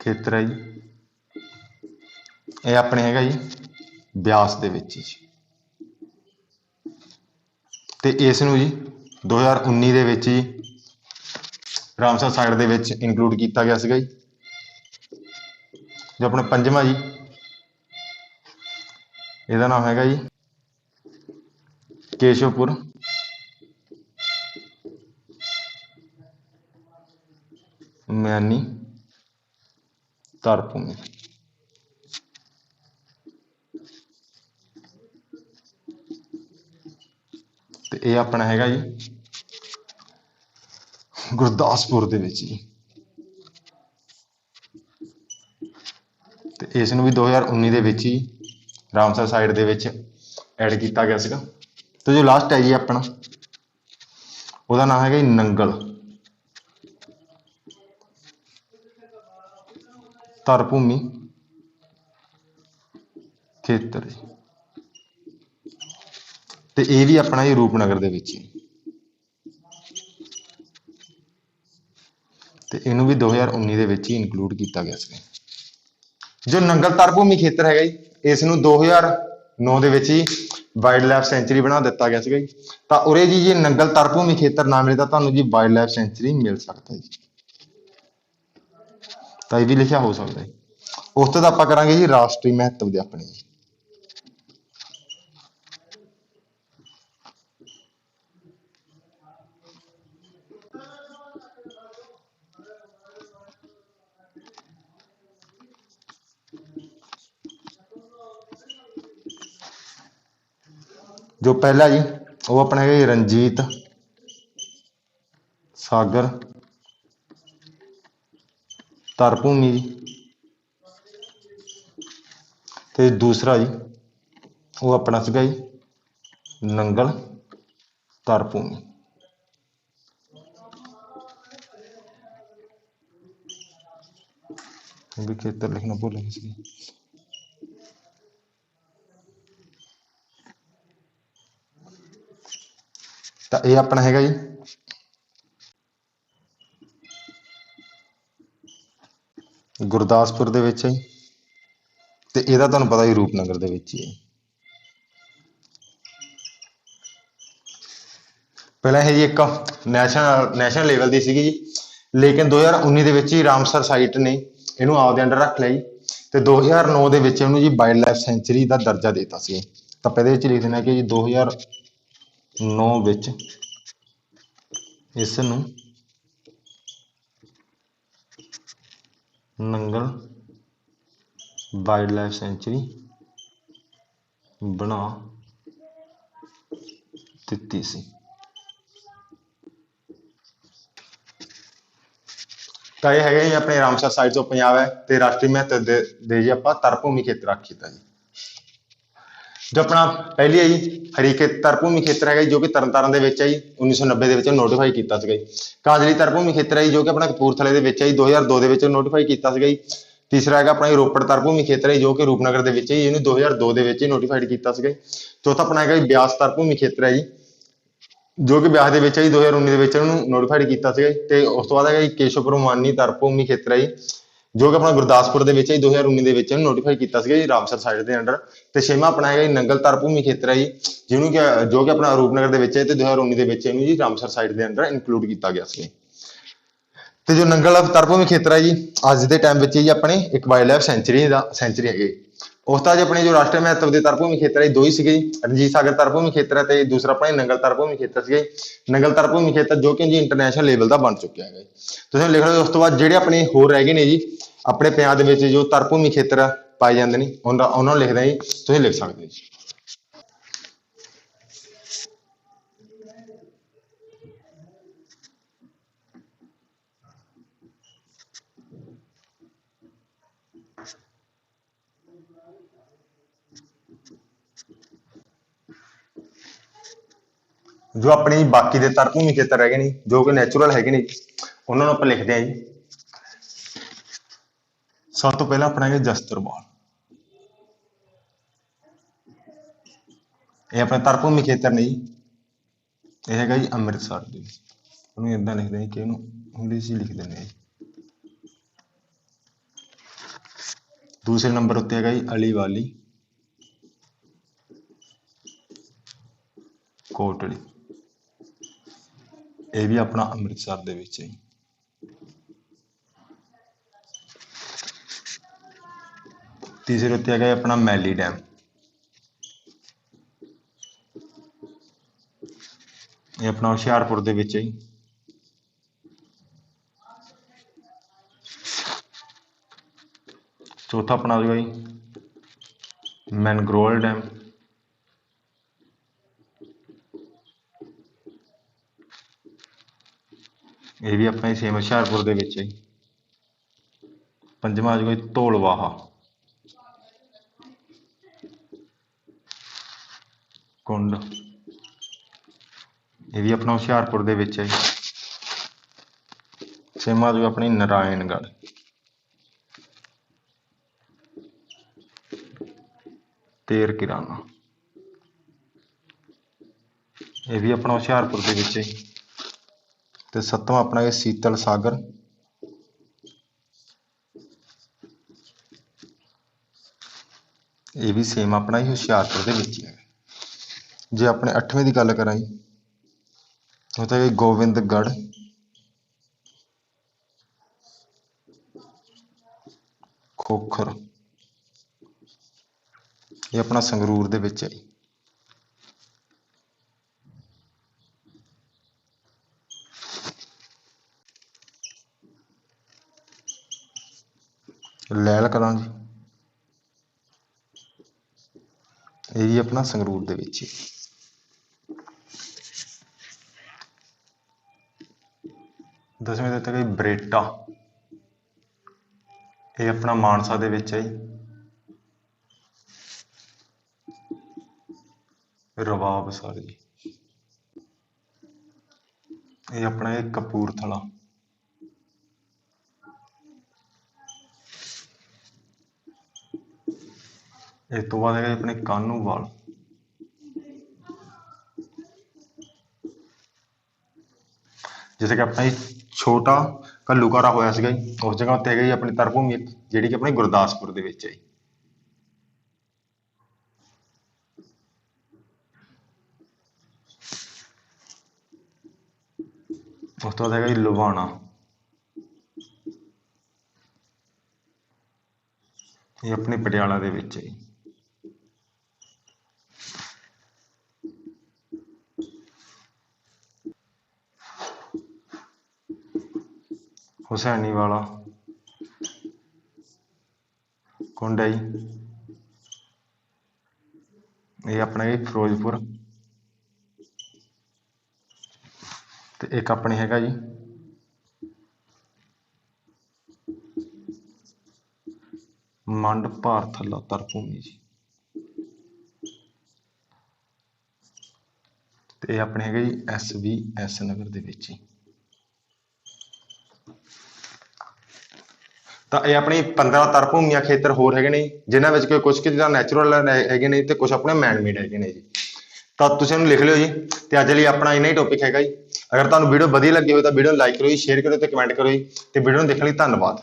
Speaker 1: ਖੇਤਰ ਹੈ ਜੀ। ਇਹ ਆਪਣੇ ਹੈਗਾ ਜੀ ਬਿਆਸ ਦੇ ਵਿੱਚ ਜੀ ਤੇ ਇਸ ਨੂੰ ਜੀ 2019 ਦੇ ਵਿੱਚ ਹੀ ਰਾਮਸਰ ਸਾਈਟ ਦੇ ਵਿੱਚ ਇਨਕਲੂਡ ਕੀਤਾ ਗਿਆ ਸੀਗਾ ਜੀ। ਜੋ ਆਪਣਾ ਪੰਜਵਾਂ ਜੀ ਇਹਦਾ ਨਾਮ ਹੈਗਾ ਜੀ ਕੇਸ਼ਵਪੁਰ ਮਿਆਨੀ ਧਰ ਭੂਮੀ। ਤੇ ਇਹ ਆਪਣਾ ਹੈਗਾ ਜੀ ਗੁਰਦਾਸਪੁਰ ਦੇ ਵਿੱਚ ਜੀ ਤੇ ਇਸ ਨੂੰ ਵੀ 2019 ਦੇ ਵਿੱਚ ਹੀ ਰਾਮਸਰ ਸਾਈਟ ਦੇ ਵਿੱਚ ਐਡ ਕੀਤਾ ਗਿਆ ਸੀਗਾ। ਤੇ ਜੋ ਲਾਸਟ ਹੈ ਜੀ ਆਪਣਾ ਉਹਦਾ ਨਾਮ ਹੈਗਾ ਜੀ ਨੰਗਲ ਧਰ ਭੂਮੀ ਖੇਤਰ ਤੇ ਇਹ ਵੀ ਆਪਣਾ ਹੀ ਰੂਪਨਗਰ ਦੇ ਵਿੱਚ ਤੇ ਇਹਨੂੰ ਵੀ 2019 ਦੇ ਵਿੱਚ ਹੀ ਇਨਕਲੂਡ ਕੀਤਾ ਗਿਆ ਸੀ। ਜੋ ਨੰਗਲ ਧਰ ਭੂਮੀ ਖੇਤਰ ਹੈਗਾ ਜੀ ਇਸ ਨੂੰ 2009 ਦੇ ਵਿੱਚ ਹੀ ਵਾਈਲਡ ਲਾਈਫ ਸੈਂਚੁਰੀ ਬਣਾ ਦਿੱਤਾ ਗਿਆ ਸੀਗਾ ਜੀ। ਤਾਂ ਉਰੇ ਜੀ ਜੇ ਨੰਗਲ ਧਰ ਭੂਮੀ ਖੇਤਰ ਨਾ ਮਿਲੇ ਤਾਂ ਤੁਹਾਨੂੰ ਜੀ ਵਾਈਲਡ ਲਾਈਫ ਸੈਂਚੁਰੀ ਮਿਲ ਸਕਦਾ ਜੀ। ਤਾਂ ਇਹ ਵੀ ਲਿਖਿਆ ਹੋ ਸਕਦਾ ਹੈ। ਉਸ ਤੋਂ ਆਪਾਂ ਕਰਾਂਗੇ ਜੀ ਰਾਸ਼ਟਰੀ ਮਹੱਤਵ ਦੇ ਆਪਣੇ ਜੀ। ਜੋ ਪਹਿਲਾ ਜੀ ਉਹ ਆਪਣਾ ਹੈਗਾ ਜੀ ਰਣਜੀਤ ਸਾਗਰ ਤਰ ਭੂਮੀ ਜੀ। ਤੇ ਦੂਸਰਾ ਜੀ ਉਹ ਆਪਣਾ ਸੀਗਾ ਜੀ ਨੰਗਲ ਤਰ ਭੂਮੀ। ਵੀ ਖੇਤਰ ਲਿਖਣਾ ਭੁੱਲ ਗਏ ਸੀ। ਤਾਂ ਇਹ ਆਪਣਾ ਹੈਗਾ ਜੀ ਗੁਰਦਾਸਪੁਰ ਦੇ ਵਿੱਚ ਹੈ ਜੀ, ਤੇ ਇਹਦਾ ਤੁਹਾਨੂੰ ਪਤਾ ਹੀ ਰੂਪਨਗਰ ਦੇ ਵਿੱਚ ਹੀ ਹੈ। ਪਹਿਲਾਂ ਇਹ ਜੀ ਇੱਕ ਨੈਸ਼ਨਲ ਲੈਵਲ ਦੀ ਸੀਗੀ ਜੀ, ਲੇਕਿਨ 2019 ਦੇ ਵਿੱਚ ਹੀ ਰਾਮਸਰ ਸਾਈਟ ਨੇ ਇਹਨੂੰ ਆਪਦੇ ਅੰਡਰ ਰੱਖ ਲਿਆ ਜੀ, ਤੇ 2009 ਦੇ ਵਿੱਚ ਇਹਨੂੰ ਜੀ ਵਾਈਲਡ ਲਾਈਫ ਸੈਂਚੁਰੀ ਦਾ ਦਰਜਾ ਦੇ ਦਿੱਤਾ ਸੀ। ਤਾਂ ਇਹਦੇ ਵਿੱਚ ਲਿਖ ਦੇਣਾ ਕਿ ਜੀ 2009 ਵਿੱਚ ਇਸ ਨੂੰ ਨੰਗਲ ਵਾਈਲਡ ਲਾਈਫ ਸੈਂਚੁਰੀ ਬਣਾ ਦਿੱਤੀ ਸੀ। ਤਾਂ ਇਹ ਹੈਗਾ ਜੀ ਆਪਣੇ ਰਾਮਸਰ ਸਾਈਟ ਤੋਂ ਪੰਜਾਬ ਹੈ, ਤੇ ਰਾਸ਼ਟਰੀ ਮਹੱਤਵ ਦੇ ਜੀ ਆਪਾਂ ਤਰ ਭੂਮੀ ਖੇਤਰ ਰੱਖ ਦਿੱਤਾ ਜੀ। ਜੋ ਆਪਣਾ ਪਹਿਲੀ ਹੈ ਜੀ ਹਰੀਕੇ ਤਰ ਭੂਮੀ ਖੇਤਰ ਹੈਗਾ ਜੀ, ਜੋ ਕਿ ਤਰਨਤਾਰਨ ਦੇ ਵਿੱਚ ਹੈ ਜੀ, 1990 ਦੇ ਵਿੱਚ ਨੋਟੀਫਾਈ ਕੀਤਾ ਸੀਗਾ ਜੀ। ਕਾਂਜਲੀ ਤਰ ਭੂਮੀ ਖੇਤਰ ਹੈ ਜੀ, ਜੋ ਕਿ ਆਪਣਾ ਕਪੂਰਥਲੇ ਦੇ ਵਿੱਚ ਹੈ ਜੀ, 2002 ਦੇ ਵਿੱਚ ਨੋਟੀਫਾਈ ਕੀਤਾ ਸੀਗਾ ਜੀ। ਤੀਸਰਾ ਹੈਗਾ ਆਪਣਾ ਰੋਪੜ ਤਰ ਭੂਮੀ ਖੇਤਰ ਹੈ, ਜੋ ਕਿ ਰੂਪਨਗਰ ਦੇ ਵਿੱਚ ਹੈ ਜੀ, ਇਹਨੂੰ 2002 ਦੇ ਵਿੱਚ ਹੀ ਨੋਟੀਫਾਈਡ ਕੀਤਾ ਸੀਗਾ। ਚੌਥਾ ਆਪਣਾ ਹੈਗਾ ਜੀ ਬਿਆਸ ਤਰ ਭੂਮੀ ਖੇਤਰ ਹੈ ਜੀ, ਜੋ ਕਿ ਬਿਆਸ ਦੇ ਵਿੱਚ ਹੈ ਜੀ, 2019 ਦੇ ਵਿੱਚ ਇਹਨੂੰ ਨੋਟੀਫਾਈਡ ਕੀਤਾ ਸੀਗਾ। ਤੇ ਉਸ ਤੋਂ ਬਾਅਦ ਹੈਗਾ ਜੀ ਕੇਸ਼ਵਪੁਰ ਮਾਨੀ ਤਰ ਭੂਮੀ ਖੇਤਰ ਹੈ ਜੀ, ਜੋ ਕਿ ਆਪਣਾ ਗੁਰਦਾਸਪੁਰ ਦੇ ਵਿੱਚ ਹੈ, 2019 ਦੇ ਵਿੱਚ ਇਹਨੂੰ ਨੋਟੀਫਾਈ ਕੀਤਾ ਸੀਗਾ ਜੀ ਰਾਮਸਰ ਸਾਈਟ ਦੇ ਅੰਡਰ। ਤੇ ਛੇਵਾਂ ਆਪਣਾ ਹੈਗਾ ਜੀ ਨੰਗਲ ਤਰ ਭੂਮੀ ਖੇਤਰ ਹੈ ਜੀ, ਜਿਹਨੂੰ ਕਿ ਜੋ ਕਿ ਆਪਣਾ ਰੂਪਨਗਰ ਦੇ ਵਿੱਚ ਹੈ, ਤੇ 2019 ਦੇ ਵਿੱਚ ਇਹਨੂੰ ਜੀ ਰਾਮਸਰ ਸਾਈਟ ਦੇ ਅੰਡਰ ਇਨਕਲੂਡ ਕੀਤਾ ਗਿਆ ਸੀ। ਤੇ ਜੋ ਨੰਗਲ ਤਰ ਭੂਮੀ ਖੇਤਰ ਹੈ ਜੀ, ਅੱਜ ਦੇ ਟਾਈਮ ਵਿੱਚ ਜੀ ਆਪਣੇ ਇੱਕ ਵਾਈਲਡ ਲਾਈਫ ਸੈਂਚੁਰੀ ਹੈਗੀ। ਉਸ ਤੋਂ ਬਾਅਦ ਆਪਣੇ ਜੋ ਰਾਸ਼ਟਰੀ ਮਹੱਤਵ ਦੇ ਤਰ ਭੂਮੀ ਖੇਤਰ ਹੈ ਦੋ ਹੀ ਸੀਗੇ ਜੀ, ਰਣਜੀਤ ਸਾਗਰ ਤਰ ਭੂਮੀ ਖੇਤਰ ਹੈ, ਤੇ ਦੂਸਰਾ ਆਪਣਾ ਨੰਗਲ ਤਰ ਭੂਮੀ ਖੇਤਰ ਸੀਗਾ ਜੀ। ਨੰਗਲ ਤਰ ਭੂਮੀ ਖੇਤਰ ਜੋ ਕਿ ਜੀ ਇੰਟਰਨੈਸ਼ਨਲ ਲੈਵਲ ਦਾ ਬਣ ਚੁੱਕਿਆ ਹੈਗਾ ਜੀ। ਤੁਸੀਂ ਲਿਖ ਲਓ। ਉਸ ਤੋਂ ਬਾਅਦ ਜਿਹੜੇ ਆਪਣੇ ਹੋਰ ਰਹਿ ਗਏ ਨੇ ਜੀ ਆਪਣੇ ਪੰਜਾਬ ਦੇ ਵਿੱਚ ਜੋ ਤਰ ਭੂਮੀ ਖੇਤਰ ਪਾਏ ਜਾਂਦੇ ਨੇ, ਉਹਨਾਂ ਨੂੰ ਲਿਖਦਾ ਜੀ, ਤੁਸੀਂ ਲਿਖ ਸਕਦੇ ਹੋ ਜੀ। ਜੋ ਆਪਣੇ ਬਾਕੀ ਦੇ ਤਰ ਭੂਮੀ ਖੇਤਰ ਹੈਗੇ ਨੇ, ਜੋ ਕਿ ਨੈਚੁਰਲ ਹੈਗੇ ਨੇ, ਉਹਨਾਂ ਨੂੰ ਆਪਾਂ ਲਿਖਦੇ ਹਾਂ ਜੀ। ਸਭ ਤੋਂ ਪਹਿਲਾਂ ਆਪਣਾ ਹੈਗਾ ਜਸਤਰਵਾਲ, ਇਹ ਆਪਣੇ ਤਰ ਭੂਮੀ ਖੇਤਰ ਨੇ ਜੀ। ਇਹ ਹੈਗਾ ਜੀ ਅੰਮ੍ਰਿਤਸਰ ਦੇ ਵਿੱਚ, ਉਹਨੂੰ ਏਦਾਂ ਲਿਖਦੇ ਹਾਂ ਕਿ ਇਹਨੂੰ ਇੰਗਲਿਸ਼ ਹੀ ਲਿਖ ਦਿੰਦੇ ਆ ਜੀ। ਦੂਸਰੇ ਨੰਬਰ ਉੱਤੇ ਹੈਗਾ ਜੀ ਅਲੀਵਾਲੀ ਕੋਟਲੀ, ਇਹ ਵੀ ਆਪਣਾ ਅੰਮ੍ਰਿਤਸਰ ਦੇ ਵਿੱਚ ਹੈ। ਤੀਸਰੇ ਉੱਤੇ ਹੈਗਾ ਆਪਣਾ ਮੈਲੀ ਡੈਮ, ਇਹ ਆਪਣਾ ਹੁਸ਼ਿਆਰਪੁਰ ਦੇ ਵਿੱਚ ਹੈ। ਚੌਥਾ ਆਪਣਾ ਆ ਜਾਊਗਾ ਜੀ ਮੈਨਗਰੋਵ ਡੈਮ, ਇਹ ਵੀ ਆਪਣਾ ਸੇਮ ਹੁਸ਼ਿਆਰਪੁਰ ਦੇ ਵਿੱਚ ਹੈ। ਪੰਜਵਾਂ ਆ ਜਾਊਗਾ ਜੀ ਧੌਲਵਾਹਾ ਕੁੰਡ, ਇਹ ਵੀ ਆਪਣਾ ਹੁਸ਼ਿਆਰਪੁਰ ਦੇ ਵਿੱਚ ਹੈ। ਛੇਵਾਂ ਆ ਜਾਊਗਾ ਆਪਣੀ ਨਾਰਾਇਣਗੜ੍ਹ, ਤੇਰ ਕਿਰਾਣਾ, ਇਹ ਵੀ ਆਪਣਾ ਹੁਸ਼ਿਆਰਪੁਰ ਦੇ ਵਿੱਚ ਹੈ। ਤੇ ਸੱਤਵਾਂ ਆਪਣਾ ਇਹ ਸੀਤਲ ਸਾਗਰ, ਇਹ ਵੀ ਸੇਮ ਆਪਣਾ ਹੀ ਹੁਸ਼ਿਆਰਪੁਰ ਦੇ ਵਿੱਚ ਹੈ। ਜੇ ਆਪਣੇ 8ਵੇਂ ਦੀ ਗੱਲ ਕਰਾਂ ਜੀ, ਉਹ ਤਾਂ ਗੋਬਿੰਦਗੜ੍ਹ ਖੋਖਰ, ਇਹ ਆਪਣਾ ਸੰਗਰੂਰ ਦੇ ਵਿੱਚ ਹੈ ਜੀ। ਲਹਿਲ ਕਲਾਂ ਜੀ, ਇਹ ਜੀ ਆਪਣਾ ਸੰਗਰੂਰ ਦੇ ਵਿੱਚ ਹੀ। ਦਸਵੇਂ ਦਿੱਤਾ ਗਿਆ ਬਰੇਟਾ, ਇਹ ਆਪਣਾ ਮਾਨਸਾ ਦੇ ਵਿੱਚ ਹੈ ਜੀ। ਰਵਾਬਸਰ ਜੀ, ਇਹ ਆਪਣਾ ਇਹ ਕਪੂਰਥਲਾ। ਇਸ ਤੋਂ ਬਾਅਦ ਹੈਗਾ ਆਪਣੇ ਕਾਹਨੂੰਵਾਲ, ਜਿੱਥੇ ਕਿ ਆਪਣਾ ਛੋਟਾ ਘੱਲੂਘਾਰਾ ਹੋਇਆ ਸੀਗਾ ਜੀ, ਉਸ ਜਗ੍ਹਾ ਉੱਤੇ ਹੈਗਾ ਜੀ ਆਪਣੀ ਤਰਭੂਮੀ ਇੱਕ, ਜਿਹੜੀ ਕਿ ਆਪਣੇ ਗੁਰਦਾਸਪੁਰ ਦੇ ਵਿੱਚ ਹੈ ਜੀ। ਉਸ ਤੋਂ ਬਾਅਦ ਹੈਗਾ ਜੀ ਲੁਬਾਣਾ, ਇਹ ਆਪਣੇ ਪਟਿਆਲਾ ਦੇ ਵਿੱਚ ਹੈ ਜੀ। ਹੁਸੈਨੀਵਾਲਾ ਕੁੰਡ ਹੈ ਜੀ, ਇਹ ਆਪਣਾ ਜੀ ਫਿਰੋਜ਼ਪੁਰ। ਤੇ ਇੱਕ ਆਪਣੇ ਹੈਗਾ ਜੀ ਮੰਡ ਭਾਰਥਲਾ ਤਰਭੂਮੀ ਜੀ, ਤੇ ਇਹ ਆਪਣੇ ਹੈਗੇ ਜੀ SVS ਨਗਰ ਦੇ ਵਿੱਚ ਹੀ। ਤਾਂ ਇਹ ਆਪਣੀ 15 ਤਰਭੂਮੀਆਂ ਖੇਤਰ ਹੋਰ ਹੈਗੇ ਨੇ, ਜਿਨ੍ਹਾਂ ਵਿੱਚ ਕੋਈ ਕੁਝ ਕੁ ਨੈਚੁਰਲ ਹੈਗੇ ਨੇ ਤੇ ਕੁਝ ਆਪਣੇ ਮੈਨ ਮੇਡ ਹੈਗੇ ਨੇ ਜੀ। ਤਾਂ ਤੁਸੀਂ ਇਹਨੂੰ ਲਿਖ ਲਿਓ ਜੀ। ਤੇ ਅੱਜ ਲਈ ਆਪਣਾ ਇੰਨਾ ਹੀ ਟੌਪਿਕ ਹੈਗਾ ਜੀ। ਅਗਰ ਤੁਹਾਨੂੰ ਵੀਡੀਓ ਵਧੀਆ ਲੱਗੀ ਹੋਵੇ ਤਾਂ ਵੀਡੀਓ ਨੂੰ ਲਾਈਕ ਕਰੋ ਜੀ, ਸ਼ੇਅਰ ਕਰੋ ਤੇ ਕਮੈਂਟ ਕਰੋ ਜੀ। ਤੇ ਵੀਡੀਓ ਨੂੰ ਦੇਖਣ ਲਈ ਧੰਨਵਾਦ।